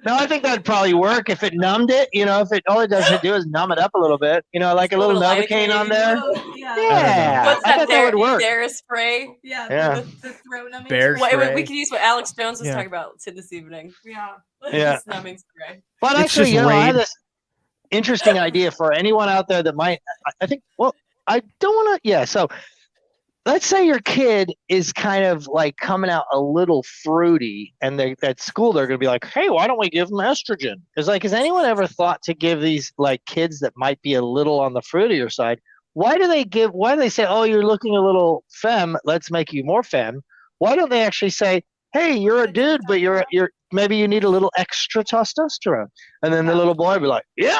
No, I think that'd probably work if it numbed it. If it all it does to do is numb it up a little bit. Like a little Novocaine on there. Yeah. What's I thought that would work. There is spray. Yeah. The throat numbing. Bear Wait, spray. we can use what Alex Jones was talking about this evening. Yeah. Just numbing spray. But actually, I have this interesting idea for anyone out there that might. I think. Well, I don't want to. Yeah. So. Let's say your kid is kind of like coming out a little fruity, and at school they're going to be like, "Hey, why don't we give them estrogen?" It's like, has anyone ever thought to give these like kids that might be a little on the fruitier side? Why do they say, "Oh, you're looking a little femme, let's make you more femme"? Why don't they actually say, "Hey, you're a dude, but you're maybe you need a little extra testosterone," and then the little boy would be like, "Yeah,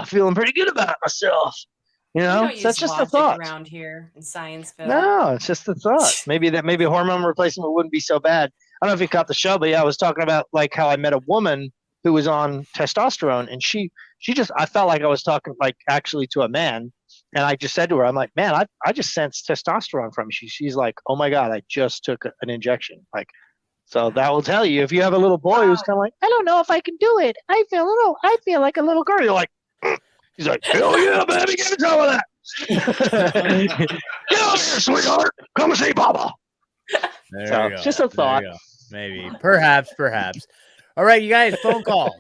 feeling pretty good about myself." So that's just a thought. Around here in Scienceville. No, it's just a thought. Maybe hormone replacement wouldn't be so bad. I don't know if you caught the show, but yeah, I was talking about like how I met a woman who was on testosterone, and she just, I felt like I was talking like actually to a man, and I just said to her, I'm like, man, I just sensed testosterone from you. She's like, oh my God, I just took an injection. Like, so that will tell you if you have a little boy who's kind of like, I don't know if I can do it. I feel like a little girl. You're like. He's like, hell yeah, baby, give me some of that. Get over here, sweetheart. Come and see Papa. There you go. Just a thought. Maybe. Perhaps. All right, you guys, phone calls.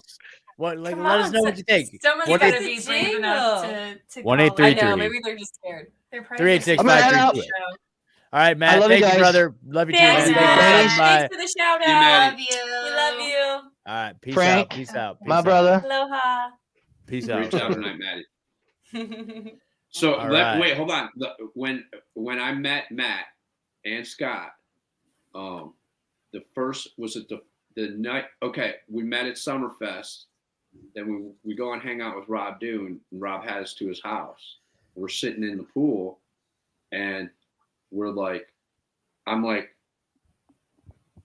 Let us know what you think. Someone's got to be brave enough to call. 1-833. I know, maybe they're just scared. 386-532. All right, Matt. Thank you, brother. Love you too. Thanks for the shout out. Love you. We love you. All right, Frank, peace out. My brother. Aloha. Peace out. Reach out tonight, Maddie. So wait, hold on. When I met Matt and Scott, the first was it the night. Okay, we met at Summerfest. Then we go and hang out with Rob Dune, and Rob had us to his house. We're sitting in the pool, and we're like, I'm like,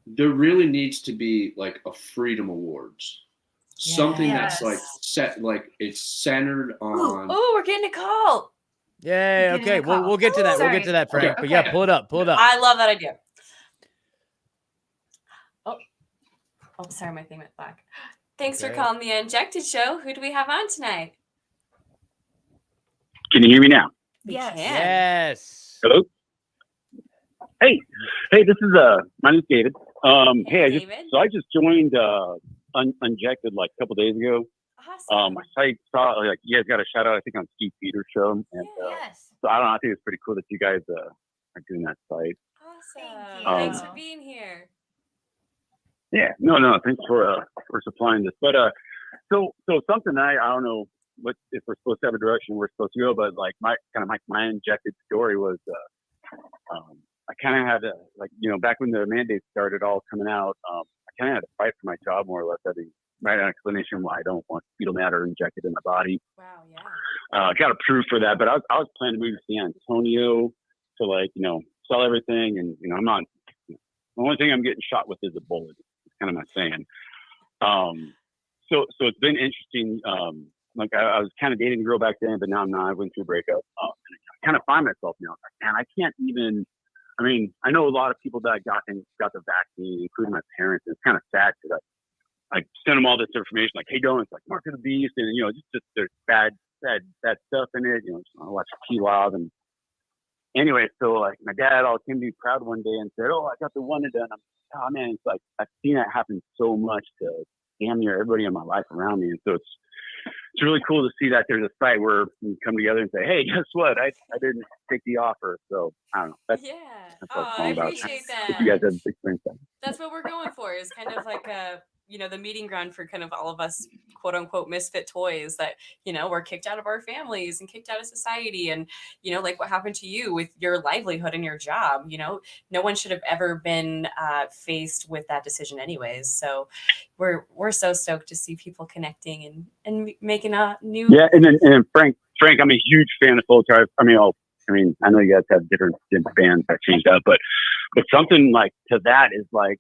there really needs to be like a Freedom Awards. Something that's like set, like it's centered on. Oh, we're getting a call. Yeah. Okay. We'll get to that. We'll get to that, Frank. But yeah, pull it up. I love that idea. Oh, sorry, my thing went black. Thanks for calling the Unjected Show. Who do we have on tonight? Can you hear me now? Yes. Hello. Hey, this is my name's David. Hey, I just joined Unjected like a couple days ago. Awesome. I saw like you guys got a shout out, I think, on Steve Peters' show, and so I don't know. I think it's pretty cool that you guys are doing that site. Awesome. Thanks for being here. Yeah, no, thanks for supplying this. But so something I don't know what if we're supposed to have a direction we're supposed to go, but like my Unjected story was I kind of had a back when the mandates started all coming out. I kind of had to fight for my job more or less. I think write an explanation why I don't want fetal matter injected in my body. Wow, yeah. Got approved for that, but I was planning to move to San Antonio to sell everything, and I'm not. The only thing I'm getting shot with is a bullet. It's kind of my saying. So it's been interesting. I was kind of dating a girl back then, but now I'm not. I went through a breakup. And I kind of find myself now. Man, I can't even. I mean, I know a lot of people that got the vaccine, including my parents. And it's kind of sad because I sent them all this information, like, hey, don't, it's like Mark of the Beast, and just there's bad stuff in it. I watch T-Live, and anyway, so like my dad all came to me proud one day and said, "Oh, I got the one and done." I'm like, "Oh man," it's like I've seen that happen so much to damn near everybody in my life around me, and so it's really cool to see that there's a site where we come together and say, "Hey, guess what? I didn't take the offer." So I don't know. That's what I appreciate that. If you guys have experienced that. That's what we're going for, is kind of like a, the meeting ground for kind of all of us, quote unquote, misfit toys that, we're kicked out of our families and kicked out of society. And, like what happened to you with your livelihood and your job, no one should have ever been faced with that decision anyways. So we're so stoked to see people connecting and making a new. Yeah. And then Frank, I'm a huge fan of Full Drive. I know you guys have different bands that changed up, but something like to that is like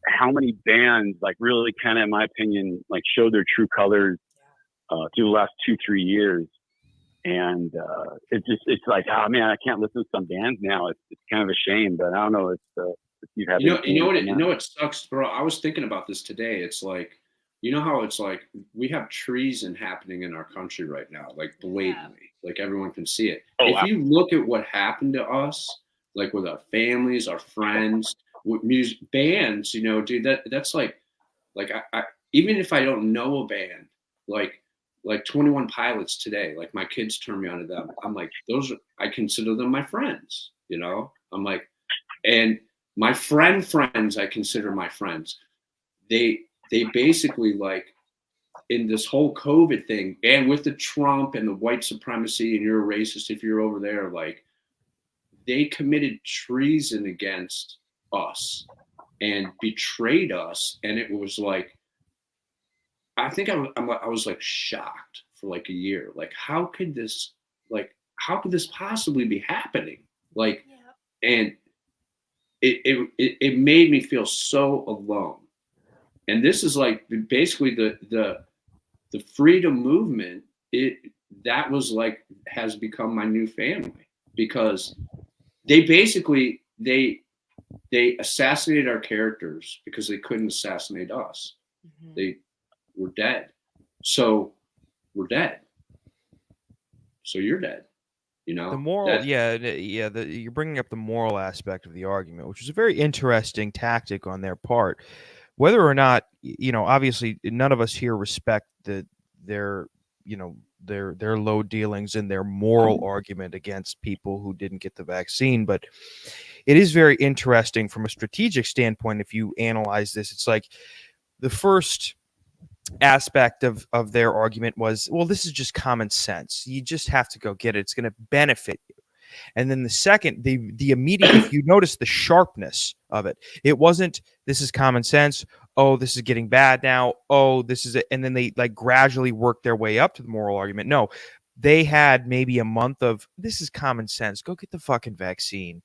how many bands like really kind of, in my opinion, like showed their true colors through the last 2-3 years. And it's like, oh man, I can't listen to some bands now. It's kind of a shame, but I don't know. If you've had what sucks, bro. I was thinking about this today. It's like, how it's like we have treason happening in our country right now, like blatantly, like everyone can see it. If you look at what happened to us, like with our families, our friends, with music bands, dude, that's like I even if I don't know a band, like 21 Pilots today, like my kids turn me on to them. I'm like, I consider them my friends, I'm like, and my friends, I consider my friends. They basically, like, in this whole COVID thing, and with the Trump and the white supremacy, and you're a racist if you're over there, like, they committed treason against us and betrayed us. And it was like, I think I was like shocked for like a year. Like, how could this possibly be happening? Like, and it made me feel so alone. And this is like basically the freedom movement. That was like has become my new family, because they basically they assassinated our characters because they couldn't assassinate us. Mm-hmm. They were dead. So we're dead. So you're dead. The moral, you're bringing up the moral aspect of the argument, which is a very interesting tactic on their part. Whether or not, obviously none of us here respect their low dealings and their moral argument against people who didn't get the vaccine. But it is very interesting from a strategic standpoint. If you analyze this, it's like the first aspect of their argument was, well, this is just common sense. You just have to go get it. It's going to benefit you. And then the second, the immediate, if you notice the sharpness of it, it wasn't, this is common sense. Oh, this is getting bad now. Oh, this is it. And then they like gradually work their way up to the moral argument. No, they had maybe a month of, this is common sense. Go get the fucking vaccine.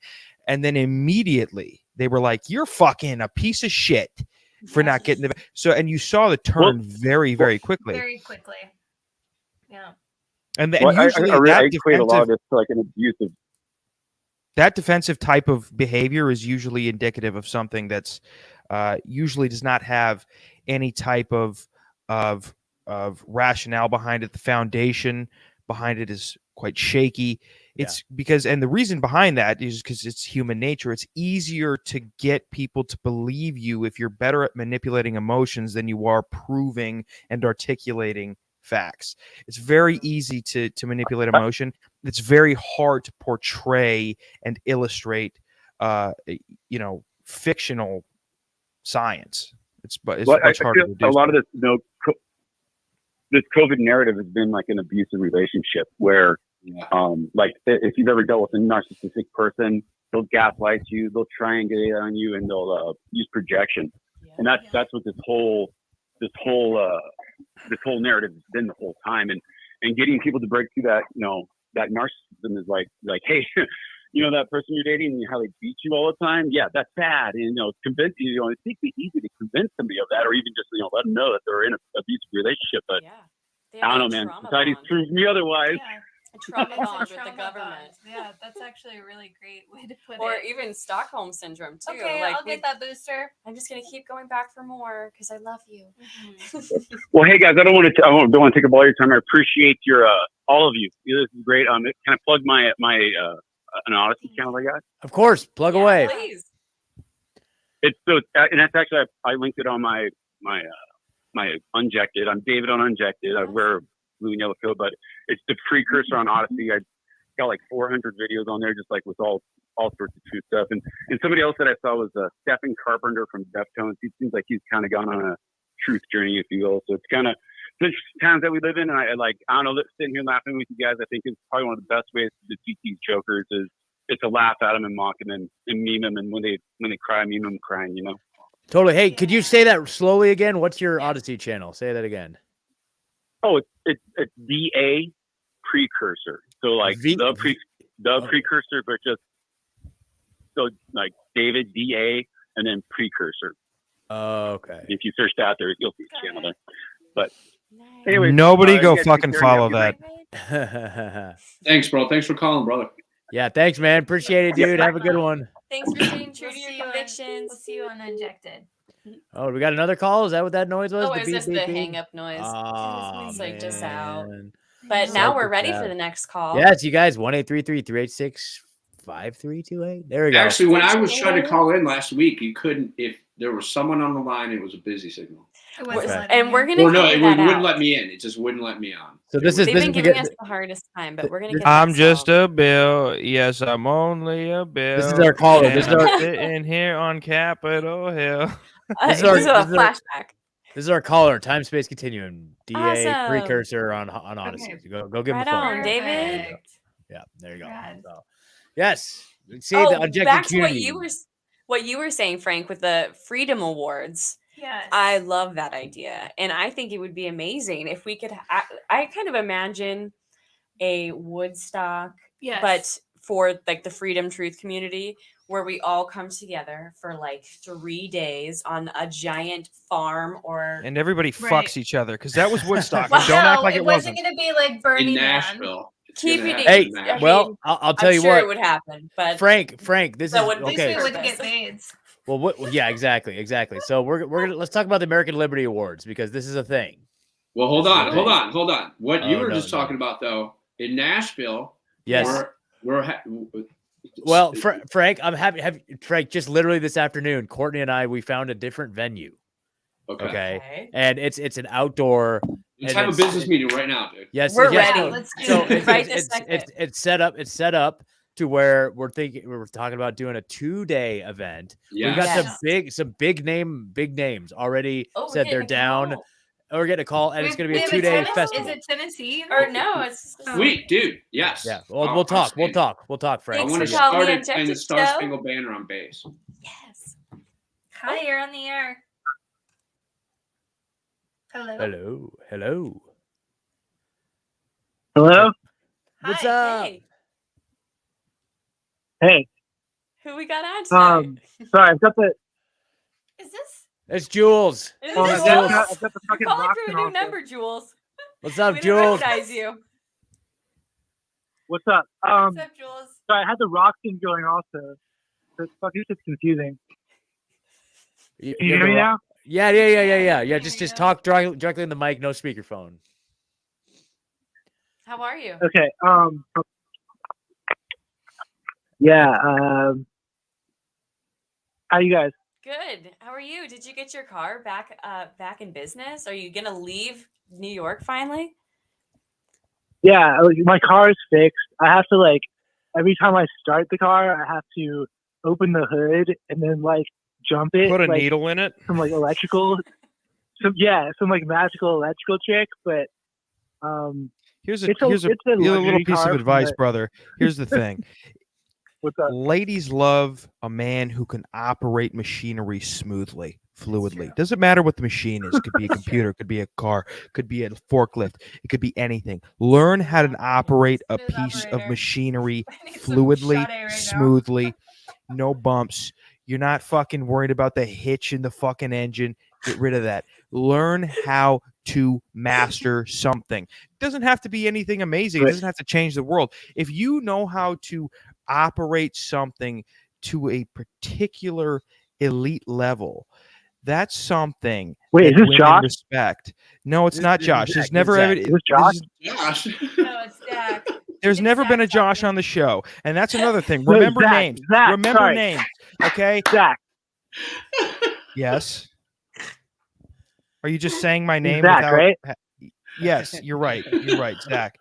And then immediately they were like, you're fucking a piece of shit for not getting the, so, and you saw the turn very, very quickly. Very quickly. Yeah. And usually I equate a lot of this to like an abusive. That defensive type of behavior is usually indicative of something that's usually does not have any type of rationale behind it. The foundation behind it is quite shaky. It's because, and the reason behind that is because it's human nature. It's easier to get people to believe you if you're better at manipulating emotions than you are proving and articulating facts. It's very easy to manipulate emotion. It's very hard to portray and illustrate, fictional science. It's much harder to do. A lot of this, this COVID narrative has been like an abusive relationship where, like if you've ever dealt with a narcissistic person, they'll gaslight you, they'll triangulate on you, and they'll use projection. And that's what this whole narrative has been the whole time. And getting people to break through that, that narcissism is like, hey, that person you're dating and how they beat you all the time. Yeah, that's bad. And, convince you, it takes me easy to convince somebody of that, or even just, let them know that they're in an abusive relationship. But I don't know, man. Society's proved me otherwise. Yeah. A trauma bond with the government. Yeah, that's actually a really great way to put it. Or even Stockholm syndrome too. Okay, I'll get that booster. I'm just gonna keep going back for more because I love you. Mm-hmm. Well, hey guys, I don't want to take up all your time. I appreciate your all of you. This is great. It kind of plugged my an Odyssey channel I got? Of course, plug away. Please. It's so, and that's actually I linked it on my Unjected. I'm David on Unjected. I wear blue and yellow coat, but it's the precursor on Odyssey. I got like 400 videos on there, just like with all sorts of true stuff. And somebody else that I saw was Stephen Carpenter from Deftones. He seems like he's kind of gone on a truth journey, if you will. So it's kind of the times that we live in, and I don't know, sitting here laughing with you guys, I think is probably one of the best ways to defeat these jokers is to laugh at them and mock them and meme them, and when they cry, meme them crying, you know. Totally. Hey, could you say that slowly again? What's your Odyssey channel? Say that again. Oh, it's DA precursor. So like the precursor, but just so like David DA and then precursor. Okay. If you search that, you'll see the channel there. But anyway, nobody go fucking follow that. Thanks, bro. Thanks for calling, brother. Yeah, thanks, man. Appreciate it, dude. Have a good one. Thanks for staying true to your convictions. We'll see you on Unjected. Oh, we got another call? Is that what that noise was? Oh, The it's beep, just beep, the beep? hang up noise. Oh, it's like just out. man. But now we're ready for the next call. Yes, you guys. 1-833-386-5328. There we go. Actually, when I was trying to call in last week, you couldn't. If there was someone on the line, it was a busy signal. And we're gonna. Or no, it that wouldn't out. let me in. It just wouldn't let me on. So this They've is been giving us the hardest time, but we're gonna get. I'm just a bill. Yes, I'm only a bill. This is our caller. This is our sitting here on Capitol Hill. This is our flashback. This is our caller. Time space continuum. DA Awesome. precursor on Odyssey. Okay. Go give him Right a phone. on, David. Yeah, there you go. So, yes. See Oh, the Unjected back to community. what you were saying, Frank, with the Freedom Awards. Yes. I love that idea, and I think it would be amazing if we could. I kind of imagine a Woodstock, Yes. but for like the Freedom Truth community, where we all come together for like 3 days on a giant farm, or And everybody Right. fucks each other because that was Woodstock. Well, and don't act like it it wasn't wasn't. going to be like Burning In Man. Nashville. Keep it. Hey, I well, mean, I'll tell I'm you sure what. it would happen, but Frank, this that is would- At least okay. we wouldn't get AIDS. Well, yeah, exactly. So we're gonna let's talk about the American Liberty Awards because this is a thing. Well, hold This is on. a thing. What you Oh, were no, just no. talking about, though, in Nashville. Yes. Well, Frank, I'm happy. Frank, just literally this afternoon, Courtney and I, we found a different venue. Okay. And it's an outdoor. Let's and have a it's- business meeting right now, dude. Yes, We're yes. ready. Let's do So it. Right this second. it's set up. It's set up to where we're talking about doing a 2-day event. We've got Yes. some big names already Oh, we're said they're getting a down. call. We're getting a call, and it's going to be a Wait, 2-day Tennessee- festival. Is it Tennessee? Or no, it's Sweet, dude. Yes. Yeah. Well, we'll talk. We'll talk, I Frank. want to for calling start the it playing the Unjected Star Show. Spangled Banner on bass. Yes. Hi, you're on the air. Hello. Hello. Hello? What's Hi, up? Hey, Hey. who we got on tonight? Sorry, I've got the Is this? It's Jules. Is oh, this I've got, Jules? I've got the You're fucking calling rocks from a and new all that. number, Jules. What's up, We didn't Jules? recognize you. What's up? What's up, Jules? Sorry, I had the rock thing going also. So it's just confusing. You Can you hear me now? Yeah. Just talk directly in the mic, no speakerphone. How are you? Okay. Yeah. How you guys? Good. How are you? Did you get your car back in business? Are you gonna leave New York finally? Yeah, my car is fixed. I have to every time I start the car, I have to open the hood and then jump it. Put a needle in it. Some electrical. some magical electrical trick, but Here's a it's a little luxury piece of car, advice, but- brother. Here's the thing. What's up? Ladies love a man who can operate machinery smoothly, fluidly. Doesn't matter what the machine is. It could be a computer, could be a car, could be a forklift. It could be anything. Learn how to operate a piece of machinery fluidly, smoothly, no bumps. You're not fucking worried about the hitch in the fucking engine. Get rid of that. Learn how to master something. It doesn't have to be anything amazing. It doesn't have to change the world. If you know how to operate something to a particular elite level, that's something. Wait, that is this women Josh? Respect. No, it's not Josh. Zach. There's never Zach. ever. Is this Josh? Josh. No, it's Dak. There's never been a Josh on the show, and that's another thing. Remember names. Remember names. Okay. Zach. Yes. Are you just saying my name Zach, without? Right? Yes, you're right. You're right, Zach.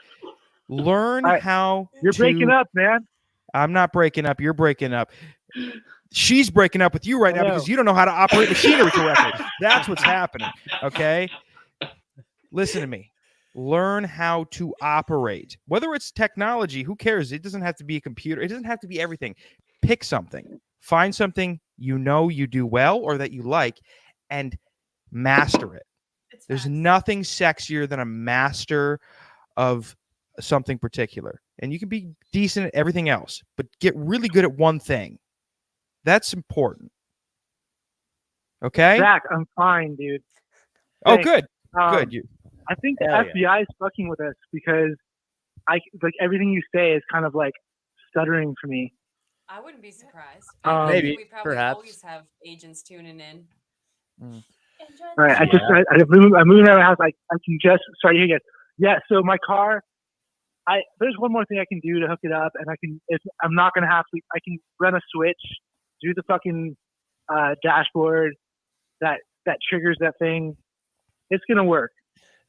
Learn how. You're breaking up, man. I'm not breaking up. You're breaking up. She's breaking up with you right now because you don't know how to operate machinery correctly. That's what's happening. Okay. Listen to me. Learn how to operate. Whether it's technology, who cares? It doesn't have to be a computer. It doesn't have to be everything. Pick something. Find something you know you do well or that you like and master it. There's nothing sexier than a master of something particular. And you can be decent at everything else, but get really good at one thing. That's important. Okay? Zach, I'm fine, dude. Oh, Thanks. good. Good. I think the FBI is fucking with us because everything you say is kind of like stuttering for me. I wouldn't be surprised. Maybe, we probably perhaps. always have agents tuning in. All right, I'm moving out of the house. I can just sorry you guys. Yeah, so my car. There's one more thing I can do to hook it up, and I'm not gonna have to. I can run a switch, do the fucking dashboard that triggers that thing. It's gonna work.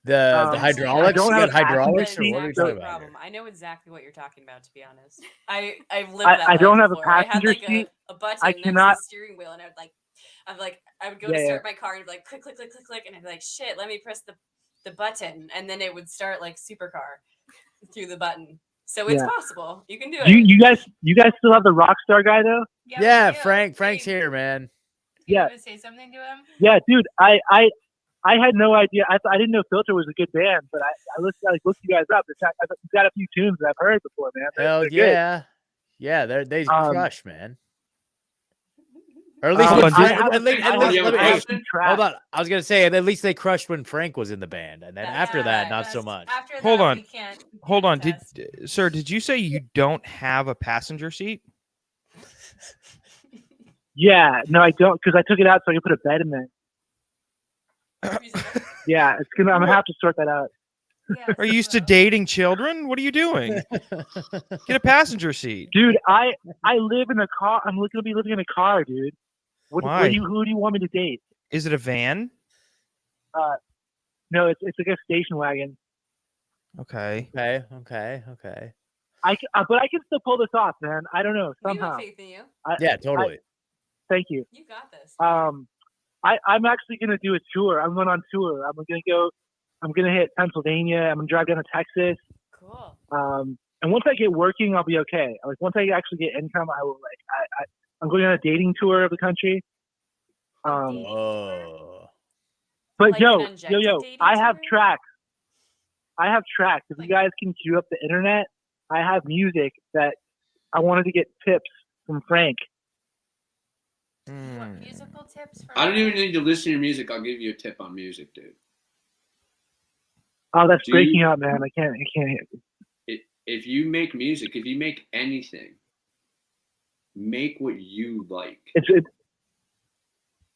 The hydraulics. I don't have hydraulics, or passenger what are you seat, talking about? Problem. I know exactly what you're talking about. To be honest, I've lived that. I don't life have a before. I had passenger like seat. a button I next to cannot. the steering wheel, and I would go to start my car and be like click click click click click, and I'd be like shit, let me press the button, and then it would start like supercar through the button. So it's possible. You can do it. You guys still have the Rockstar guy though? Yeah, Frank's here, man. Yeah. To say something to him? Yeah, dude. I had no idea. I didn't know Filter was a good band, but I looked you guys up. You've got a few tunes that I've heard before, man. Hell yeah, good. Yeah. They crush, man. Or at least, hold on. I was gonna say, at least they crushed when Frank was in the band, and then after that, not so much. Hold on. Hold on. Did you say you don't have a passenger seat? Yeah, no, I don't, because I took it out so I could put a bed in there. Yeah, I'm gonna have to sort that out. Are you used to dating children? What are you doing? Get a passenger seat, dude. I live in a car. I'm gonna be living in a car, dude. Why? Who do you want me to date? Is it a van? No, it's like a station wagon. Okay. But I can still pull this off, man. I don't know, somehow. We have faith in you. Yeah, totally. Thank you. You got this. I'm actually gonna do a tour. I'm going on tour. I'm gonna hit Pennsylvania. I'm gonna drive down to Texas. Cool. And once I get working, I'll be okay. Like once I actually get income, I will I'm going on a dating tour of the country. But like yo, I have tour? tracks. If you guys can queue up the internet, I have music that I wanted to get tips from Frank. What musical tips? I don't even need to listen to your music. I'll give you a tip on music, dude. Oh, that's breaking up, man. I can't hear you. If you make music, if you make anything, make what you like.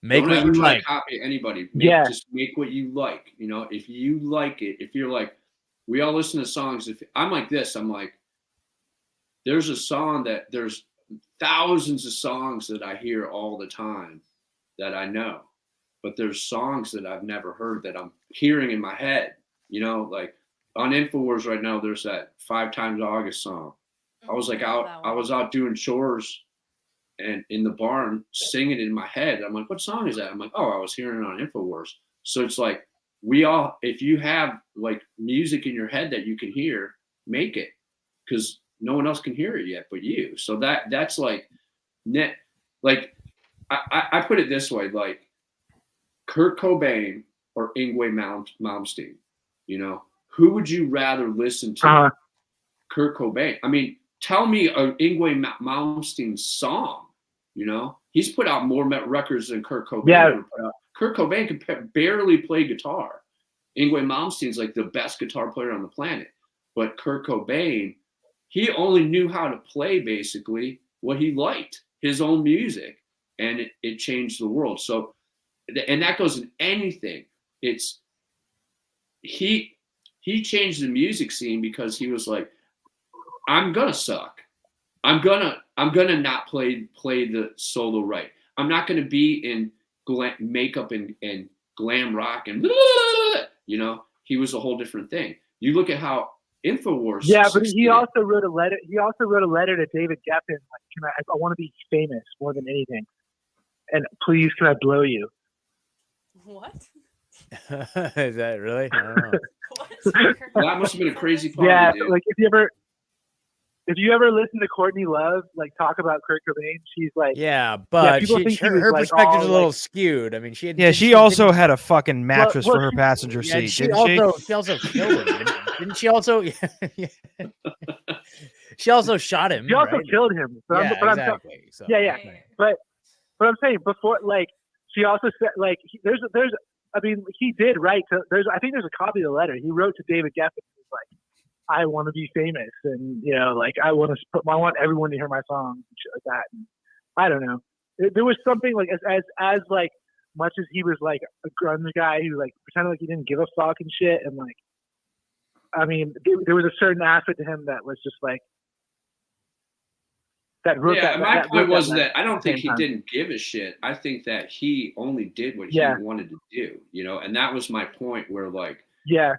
Make don't what ever you try like. to copy anybody. Just make what you like. You know, if you like it, if you're like, we all listen to songs. If I'm like this, I'm like, there's thousands of songs that I hear all the time that I know, but there's songs that I've never heard that I'm hearing in my head. You know, like on InfoWars right now, there's that 5 Times August song. I was like I was out doing chores and in the barn singing it in my head. I'm like, what song is that? I'm like, oh, I was hearing it on InfoWars. So it's like if you have like music in your head that you can hear, make it, because no one else can hear it yet but you. So that's like net. Like I put it this way, like Kurt Cobain or Yngwie Malmsteen. You know, who would you rather listen to? Kurt Cobain. I mean, tell me an Yngwie Malmsteen song. You know, he's put out more records than Kurt Cobain. Yeah. Kurt Cobain could barely play guitar. Yngwie Malmsteen's like the best guitar player on the planet. But Kurt Cobain, he only knew how to play basically what he liked, his own music, and it changed the world. So, and that goes in anything. It's he changed the music scene because he was like, I'm gonna suck. I'm gonna not play the solo right. I'm not gonna be in makeup and glam rock and you know. He was a whole different thing. You look at how InfoWars. Yeah, but he also wrote a letter. He also wrote a letter to David Geffen. Like, I want to be famous more than anything, and please, can I blow you? What? Is that really? I don't know. That must have been a crazy party. Yeah, dude. like if you ever listen to Courtney Love like talk about Kurt Cobain, she's like, yeah, but her perspective is a little skewed. I mean, she also had a fucking mattress for her passenger seat. She didn't also killed him. Didn't she also? She also shot him. She also right? killed him. But exactly. But I'm saying before, like, she also said, like, there's. I mean, he did write. I think there's a copy of the letter he wrote to David Geffen. He was like, I want to be famous, and like I want everyone to hear my songs and shit like that. And I don't know. There was something like as like much as he was like a grunge guy who like pretended like he didn't give a fuck and shit, and like, I mean, there was a certain aspect to him that was just like that. My point was that I don't think he didn't give a shit. I think that he only did what he wanted to do, and that was my point. Where like, yeah.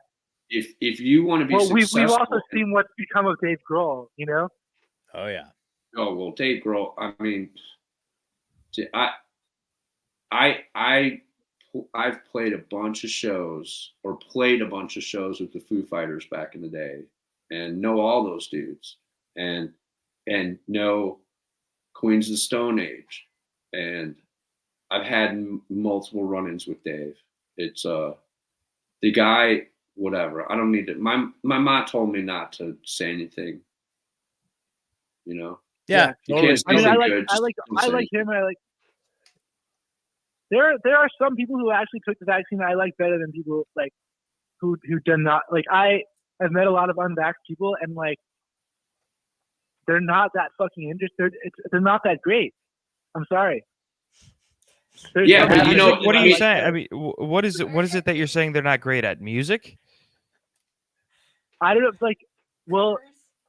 If you want to be successful, we've also seen what's become of Dave Grohl, Oh yeah. Oh well, Dave Grohl. I mean, I've played a bunch of shows with the Foo Fighters back in the day, and know all those dudes, and know Queens of the Stone Age, and I've had multiple run-ins with Dave. It's the guy. Whatever. I don't need to. My mom told me not to say anything. Yeah. You can't say I mean, I like him. And I like. There are some people who actually took the vaccine that I like better than people like who did not. Like I have met a lot of unvaxxed people, and like they're not that fucking interested. They're not that great. I'm sorry. But what are you saying? I mean, what is it that you're saying they're not great at? Music? I don't know. Like, well,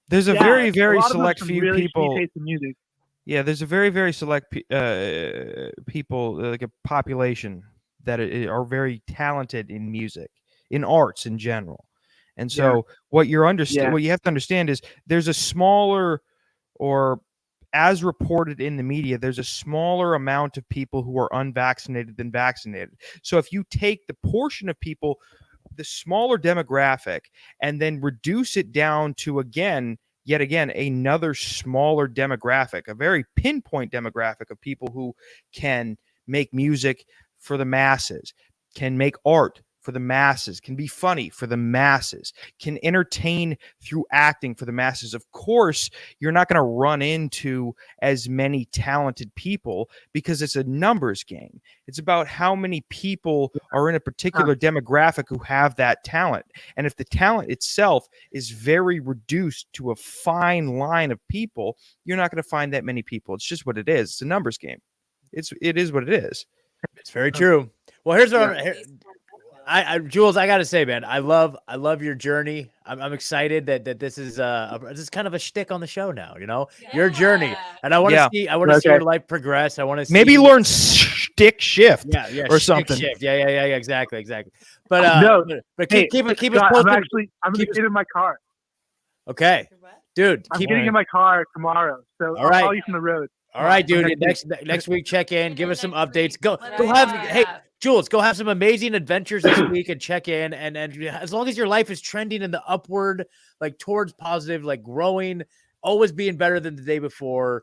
there's a very, very select few really people. Music. Yeah, there's a very, very select people, like a population that are very talented in music, in arts in general. And so, what you have to understand is there's a smaller, or as reported in the media, there's a smaller amount of people who are unvaccinated than vaccinated. So if you take the portion of people, the smaller demographic, and then reduce it down to yet again, another smaller demographic, a very pinpoint demographic of people who can make music for the masses, can make art for the masses, can be funny for the masses, can entertain through acting for the masses. Of course, you're not going to run into as many talented people because it's a numbers game. It's about how many people are in a particular demographic who have that talent. And if the talent itself is very reduced to a fine line of people, you're not going to find that many people. It's just what it is. It's a numbers game. It is what it is. It's very true. Well, here's what Jules, I gotta say, man, I love your journey. I'm excited that this is this is kind of a shtick on the show now. Your journey, and I want to see see your life progress. I want to see maybe learn stick shift, or something. Shift. Yeah, exactly. But but keep it posted. I'm gonna get in my car. Okay, dude, I'm getting in my car tomorrow, so I'll call you from the road. All right, dude. Next week, check in. Give us some updates. Go have hey. Jules, go have some amazing adventures this week and check in. And as long as your life is trending in the upward, like towards positive, like growing, always being better than the day before,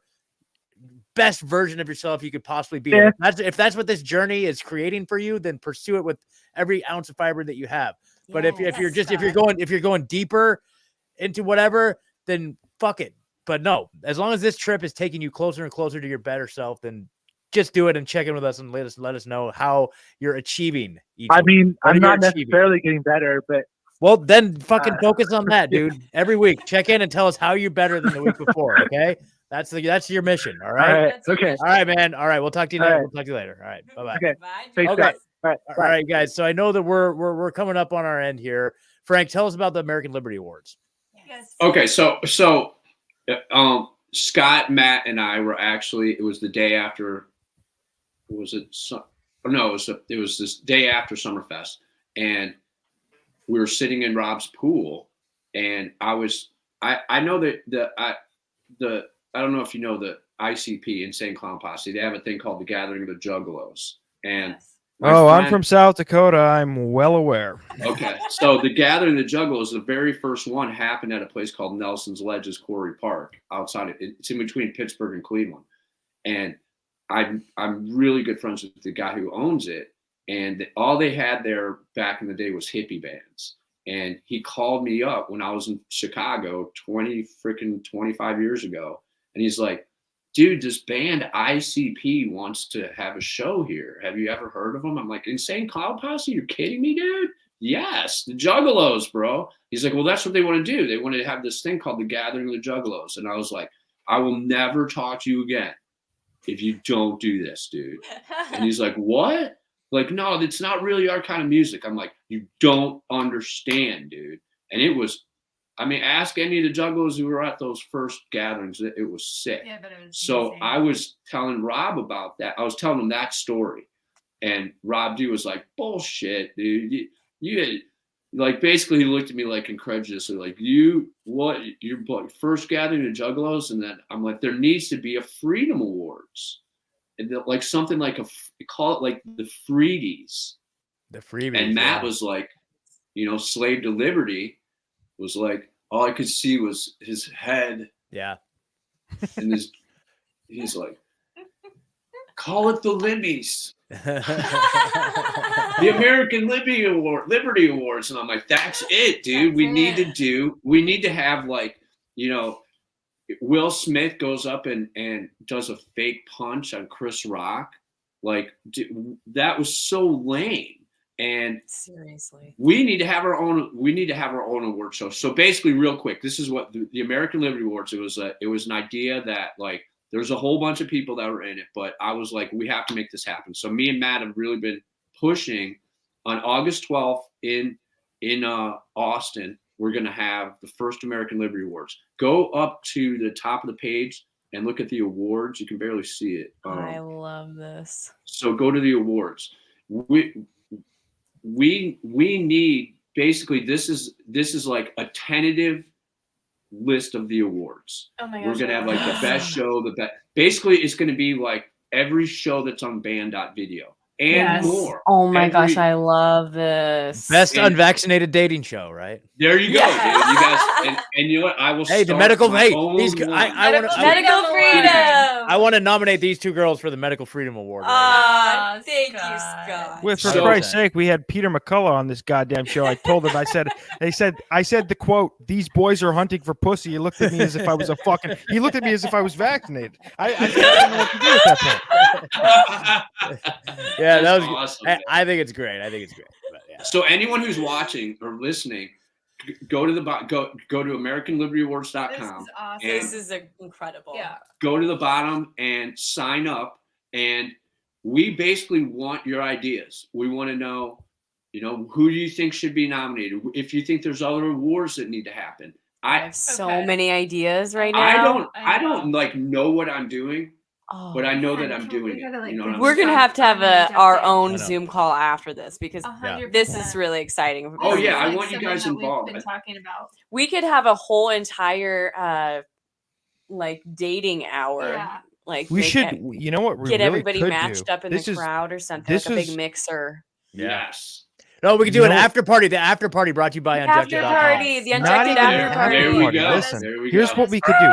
best version of yourself you could possibly be. Yeah. If that's what this journey is creating for you, then pursue it with every ounce of fiber that you have. But if you're going deeper into whatever, then fuck it. But no, as long as this trip is taking you closer and closer to your better self, then just do it and check in with us and let us know how you're achieving. I'm not necessarily getting better, but well, then fucking focus on that, dude. Every week, check in and tell us how you're better than the week before. Okay, that's your mission. All right. All right. Okay. All right, man. All right. We'll talk to you later. We'll talk to you later. All right. Bye-bye. Okay. Bye. Okay. All right, guys. So I know that we're coming up on our end here. Frank, tell us about the American Liberty Awards. Yes. Okay. So Scott, Matt, and I were actually. It was the day after. Was it? No, it was this day after Summerfest, and we were sitting in Rob's pool, and I know that I don't know if you know the ICP, Insane Clown Posse. They have a thing called the Gathering of the Juggalos, and I'm from South Dakota. I'm well aware. Okay, so the Gathering of the Juggalos, the very first one happened at a place called Nelson's Ledges Quarry Park outside of it's in between Pittsburgh and Cleveland, and I'm really good friends with the guy who owns it, and all they had there back in the day was hippie bands. And he called me up when I was in Chicago 25 years ago, and he's like, "Dude, this band ICP wants to have a show here. Have you ever heard of them?" I'm like, "Insane Clown Posse? You're kidding me, dude?" "Yes, the Juggalos, bro." He's like, "Well, that's what they want to do. They want to have this thing called the Gathering of the Juggalos." And I was like, "I will never talk to you again if you don't do this, dude." And he's like, "What?" Like, "No, it's not really our kind of music." I'm like, "You don't understand, dude." And it was, I mean, ask any of the Juggalos who were at those first gatherings. It was sick. Yeah, but it was so insane. I was telling Rob about that. I was telling him that story. And Rob D was like, "Bullshit, dude. You like, basically he looked at me like incredulously, like, "You're first gathering of Juggalos?" And then I'm like, "There needs to be a Freedom Awards." And like something like call it like the Freedies. The Freedies. And Matt was like, Slave to Liberty was like, all I could see was his head. Yeah. And he's like, "Call it the Libbies." The American Liberty Awards. And I'm like, "That's it, dude. We need to have like, Will Smith goes up and does a fake punch on Chris Rock. Like, dude, that was so lame. And seriously, we need to have our own award show. So basically, real quick, this is what the American Liberty Awards. It was an idea that like there's a whole bunch of people that were in it, but I was like, we have to make this happen. So me and Matt have really been pushing. On August 12th in Austin, we're going to have the first American Liberty Awards. Go up to the top of the page and look at the awards. You can barely see it. I love this. So go to the awards. We need, basically, this is like a tentative list of the awards. Oh my gosh. We're going to have like the best show, basically it's going to be like every show that's on band.video. And more. Oh my gosh, I love this. Best unvaccinated dating show, right? There you go, dude. You guys, and you know what? I will. Hey, the medical. Hey, these. Medical freedom. I want to nominate these two girls for the Medical Freedom Award. Thank you, Scott. Well, for Christ's sake, we had Peter McCullough on this goddamn show. I told him, I said the quote, "These boys are hunting for pussy." He looked at me as if I was he looked at me as if I was vaccinated. I didn't know what to do at that point. Yeah, that was awesome. I think it's great. But, yeah. So anyone who's watching or listening, go to AmericanLibertyAwards.com. This is awesome. This is incredible. Yeah. Go to the bottom and sign up. And we basically want your ideas. We want to know, who do you think should be nominated? If you think there's other awards that need to happen. I have so many ideas right now. I don't like know what I'm doing. But I know that I'm doing it. We're going to have our own Zoom call after this because this is really exciting. Oh, yeah. I want you guys involved. We've been talking about. We could have a whole entire dating hour. Yeah. Like we should, you know what? We get really everybody matched up in the crowd or something. Like a big mixer. Yes. No, we could do an after party. The after party brought to you by Unjected. The Unjected after party. There we go. Listen, here's what we could do.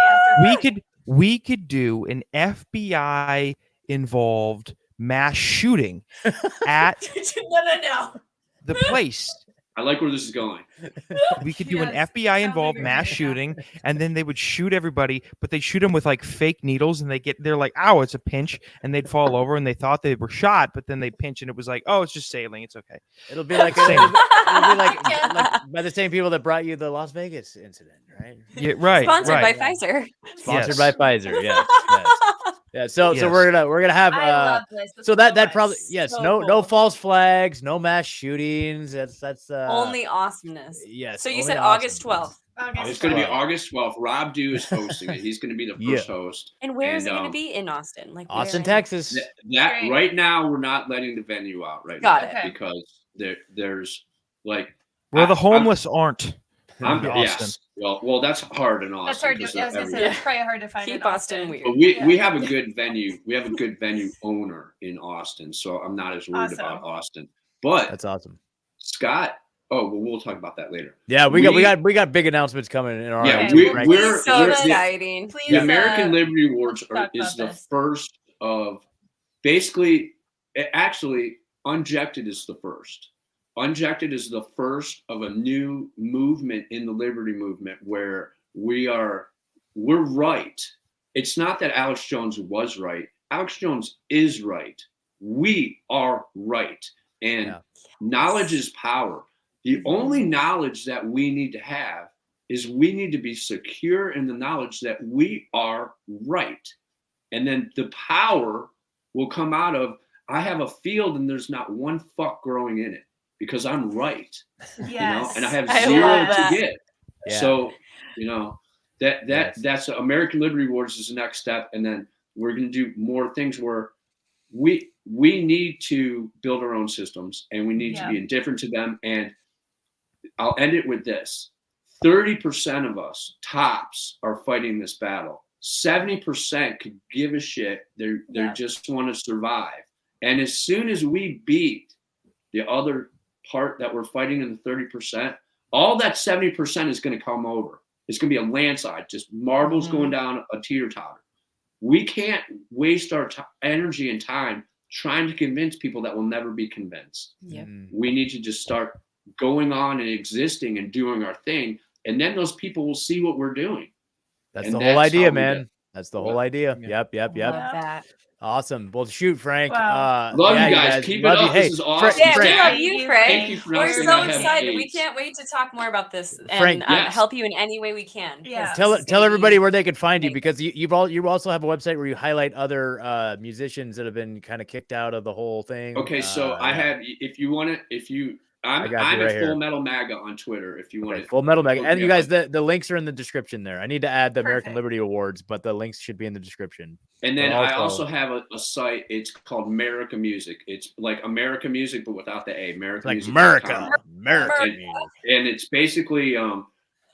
We could do an FBI involved mass shooting at no. the place. I like where this is going. We could do an FBI involved mass shooting, and then they would shoot everybody, but they shoot them with like fake needles, and they're like, "Ow, it's a pinch," and they'd fall over, and they thought they were shot, but then they pinch, and it was like, "Oh, it's just saline, it's okay." It'll be like like by the same people that brought you the Las Vegas incident, right? Yeah, right. Sponsored by Pfizer. Sponsored by Pfizer. Yes. Yeah, so we're gonna have so that probably no false flags, no mass shootings. That's only awesomeness. Yes. So you said August 12th. It's going to be August 12th. Rob Dew is hosting it. He's going to be the first host. And where is it going to be? In Austin? Like Austin, Texas. That right now, we're not letting the venue out right Got now it. because there's like where the homeless aren't. Yes. Well, that's hard in Austin. That's hard. I was going to say that's probably hard to find. Keep Austin weird. But we have a good venue. We have a good venue owner in Austin, so I'm not as worried about Austin. But that's awesome, Scott. Oh, well, we'll talk about that later. Yeah, we got big announcements coming in our. Yeah, we're so exciting. The American Liberty Awards is the first of basically. Actually, Unjected is the first. Unjected is the first of a new movement in the Liberty movement where we're right. It's not that Alex Jones was right. Alex Jones is right. We are right. And knowledge is power. The only knowledge that we need to have is we need to be secure in the knowledge that we are right. And then the power will come out of, I have a field and there's not one fuck growing in it because I'm right. Yes. You know, and I have zero to give. Yeah. So, you know, that's American Liberty Awards is the next step. And then we're going to do more things where we need to build our own systems and we need to be indifferent to them. And I'll end it with this. 30% of us tops are fighting this battle. 70% could give a shit. They just want to survive. And as soon as we beat the other part that we're fighting in the 30%, all that 70% is going to come over. It's going to be a landslide, just marbles going down a teeter-totter. We can't waste our energy and time trying to convince people that will never be convinced. Yep. We need to just start going on and existing and doing our thing. And then those people will see what we're doing. That's the whole idea, man. That's the whole idea. Yep. Love that. Awesome. Well, shoot, Frank. Love you guys. Keep it up. Hey, this is awesome. Yeah, we love you, Frank. Thank you for We're so excited. We can't wait to talk more about this and help you in any way we can. Yeah. Tell everybody where they can find you because you also have a website where you highlight other musicians that have been kind of kicked out of the whole thing. Okay, so I have. If you want to, I'm at Full Metal MAGA on Twitter. If you want to, Full Metal MAGA, and you guys, the links are in the description there. I need to add the American Liberty Awards, but the links should be in the description. And then I also have a site. It's called America Music. It's like America Music, but without the A. America like Music. America. And it's basically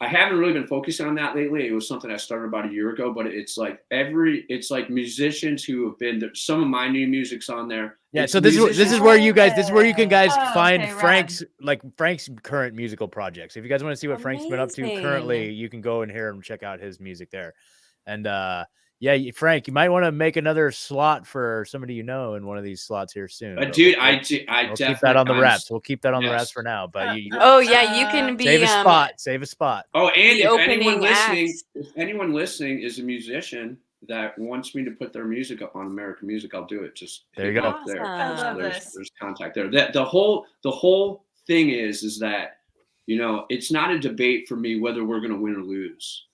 I haven't really been focusing on that lately. It was something I started about a year ago, but it's like musicians who have been there. Some of my new music's on there. Yeah, so this is where you can find Frank's current musical projects. If you guys want to see what Frank's been up to currently, you can go and hear him, check out his music there. And Frank, you might want to make another slot for somebody in one of these slots here soon. Dude, I we'll keep that on the wraps. We'll keep that on the wraps for now. But you can be save a spot. Oh, and if anyone listening is a musician that wants me to put their music up on American Music, I'll do it. Just there you go. Up there. I love this. There's contact there. The whole thing is that it's not a debate for me whether we're going to win or lose.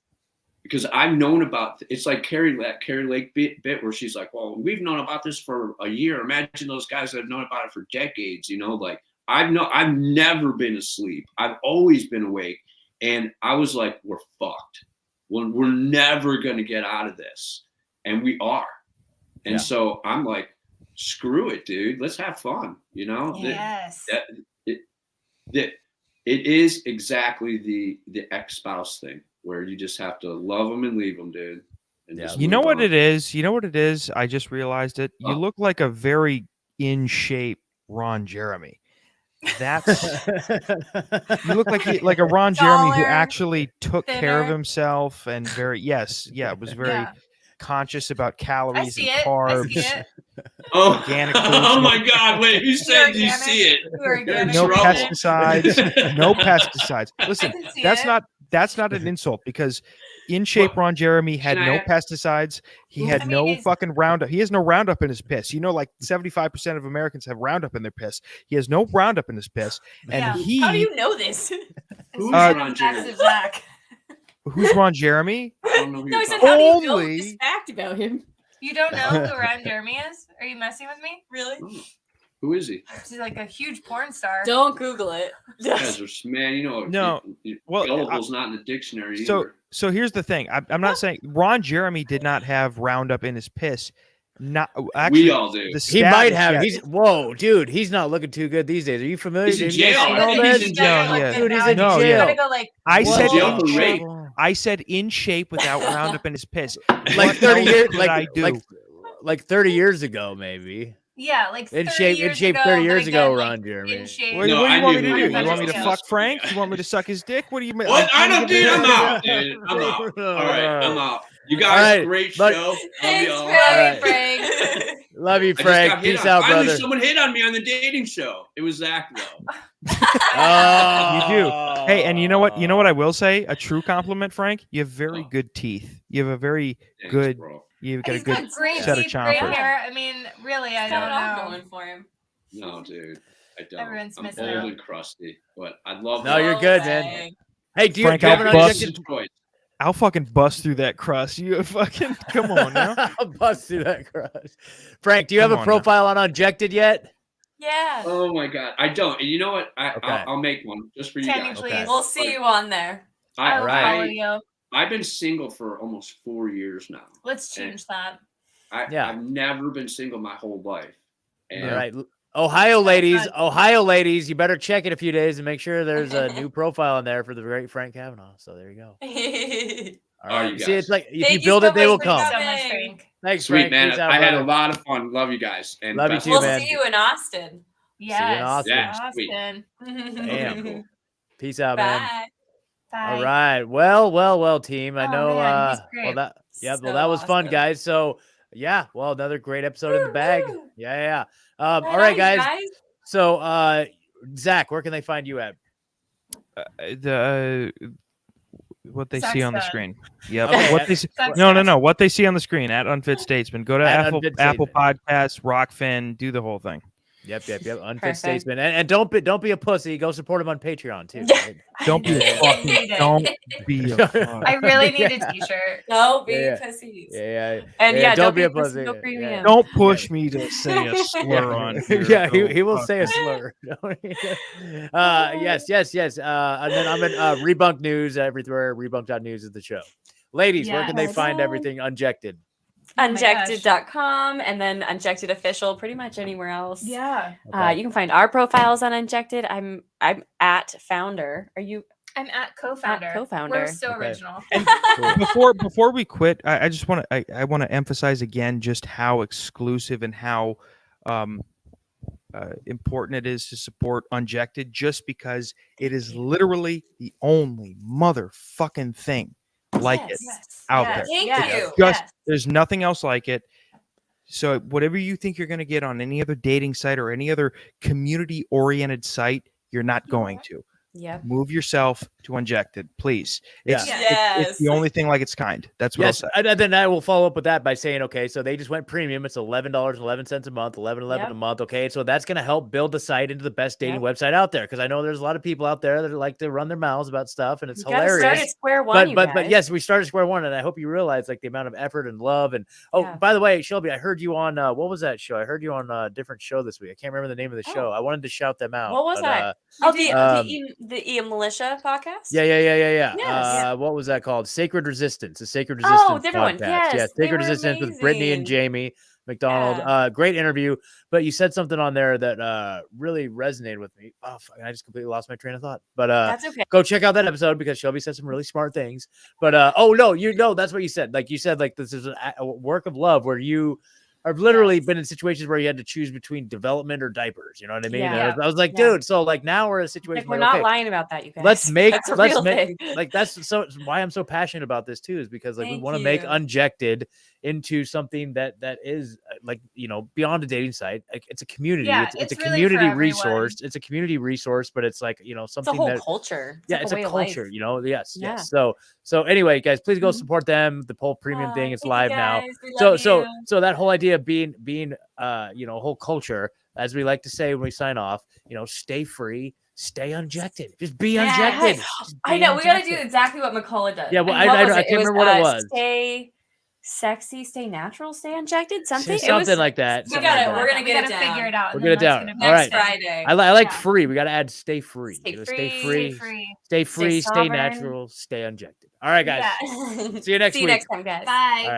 Because I've known about it's like Carrie Lake bit where she's like, well, we've known about this for a year. Imagine those guys that have known about it for decades. Like I've never been asleep. I've always been awake, and I was like, we're fucked. We're never gonna get out of this, and we are. And so I'm like, screw it, dude. Let's have fun. Yes. It is exactly the ex-spouse thing, where you just have to love them and leave them, dude. You know what it is? You know what it is? I just realized it. You look like a very in shape Ron Jeremy. That's you look like a Ron Jeremy who actually took care of himself and was very conscious about calories and carbs. Organic food. Oh my God! Wait, who said you see it? No pesticides. No pesticides. Listen, that's not an insult because in shape Ron Jeremy had no pesticides. He had no fucking Roundup. He has no Roundup in his piss. Like 75% of Americans have Roundup in their piss. He has no Roundup in his piss. And how do you know this? Who's Ron Jeremy? Who's Ron Jeremy? I don't know. No, I said, how do you know this fact about him? You don't know who Ron Jeremy is? Are you messing with me? Really? Who is he? She's like a huge porn star. Don't Google it. You guys are, man, you know, No. gullible's not in the dictionary either. So here's the thing. I'm not saying Ron Jeremy did not have Roundup in his piss. Not actually, we all do. He might have. Whoa, dude. He's not looking too good these days. Are you familiar? He's in jail. Dude, he's in jail. I said in shape without Roundup in his piss. Like 30 years. Like 30 years ago, maybe. Yeah, like in shape 30 years ago, Ron Jeremy. What do you want me to do? You want me to fuck Frank? You want me to suck his dick? What do you mean? What? I don't, dude. I'm out, dude. I'm out. All right, I'm out. You guys, great show. Thanks, Frank. Love you, Frank. Peace out, Finally, brother. someone hit on me on the dating show. It was Zach, though. You do. Hey, and you know what? You know what I will say? A true compliment, Frank. You have very good teeth. You have a very good. You've got a good set of chompers. Great hair. I mean, really, I don't know. Going for him. No, dude. I don't. Everyone's I'm missing old out. and crusty, but I'd love. No, you're good, man. Hey, do you Frank, have an unjected? I'll fucking bust through that crust. You fucking come on now. I'll bust through that crust. Frank, do you have a profile on Unjected yet? Yeah. Oh my god, I don't. And you know what? I'll make one just for you guys. Okay. We'll see you on there. I'll follow you. I've been single for almost 4 years now. Let's change that. I've never been single my whole life. And All right. Ohio ladies, you better check in a few days and make sure there's a new profile in there for the great Frank Cavanagh. So there you go. All right. you See, guys. it's like if you build it, they will come. So much, Frank. Thanks, Sweet, Frank. man. Peace out, I had brother. a lot of fun. Love you guys. And Love you best too, of We'll luck. see you in Austin. Yes. Yeah, sweet. Austin. Damn, cool. Peace out, Bye. man. Bye. All right. Well, team. I know. Man, he's great. That was fun, guys. So yeah, well, another great episode in the bag. Yeah. All right, guys. So Zach, where can they find you at? What they Zach's see on the done. screen. Yep. Okay. What they see, no. What they see on the screen at Unfit Statesman. Go to Apple Podcasts, Rockfin, do the whole thing. Yep. Unfit Statesman, and don't be a pussy. Go support him on Patreon too. Right? Don't be a fucking. Don't be a. I really need a T-shirt. Don't be pussies. Yeah. And don't be a pussy. Yeah. Don't push me to say a slur on here. Yeah, he will say a slur. Yes. And then I'm at Rebunk News everywhere. Rebunk.news is the show. Ladies, where can they find everything Unjected? Unjected.com and then Unjected Official, pretty much anywhere else. Yeah. You can find our profiles on Unjected. I'm at founder. Are you? I'm at co-founder. We're so original. Before we quit, I just want to I want to emphasize again just how exclusive and how important it is to support Unjected, just because it is literally the only motherfucking thing like it out there. Thank you. There's nothing else like it. So whatever you think you're going to get on any other dating site or any other community-oriented site, you're not going to. Yep. Move yourself to Unjected, please. It's the only thing like its kind. That's what I'll say. And then I will follow up with that by saying, okay, so they just went premium. It's $11.11 a month, $11.11 a month. Okay, so that's going to help build the site into the best dating website out there, because I know there's a lot of people out there that like to run their mouths about stuff, and it's hilarious. Start at square one, but yes, we started square one, and I hope you realize like the amount of effort and love. And by the way, Shelby, I heard you on what was that show? I heard you on a different show this week. I can't remember the name of the show. I wanted to shout them out. What was that? The Militia podcast. Yeah. Yes. What was that called? Sacred Resistance. The Sacred Resistance. Oh, different podcast. one. Yes, yeah, Sacred Resistance with Brittany and Jamie McDonald. Yeah. Great interview. But you said something on there that really resonated with me. Oh, fuck, I just completely lost my train of thought. But that's okay. Go check out that episode, because Shelby said some really smart things. But that's what you said. Like you said, like this is a work of love where you. I've literally been in situations where you had to choose between development or diapers. You know what I mean? Yeah. I was like, dude, so like now we're in a situation Like, we're where not lying about that, you guys. let's make thing. like that's so why I'm so passionate about this too, is because like we want to Thank make you. Unjected into something that is like, you know, beyond a dating site. Like, it's a community. Yeah, it's a it's really community for resource. It's a community resource, but it's like, you know, something It's a whole that culture. it's like a way of life. culture, you know. Yes. Yeah. So anyway, guys, please go Mhm. support them. The whole premium thing is thank you, live now. guys. We love So that whole idea of being you know, whole culture, as we like to say when we sign off, you know, stay free, stay unjected, just be unjected. Just I be know. We got to unjected. do exactly what McCullough does. Yeah, well, And what I was can't remember what it was. Stay sexy, stay natural, stay unjected. Something like that. We're gonna get it down. Figure it out. We'll get it down. Next All right. Friday. I like free. We got to add stay free. Stay free. Stay free. Stay sovereign. natural. Stay unjected. All right, guys. Yeah. See you next week. See you next time, guys. Bye. All right.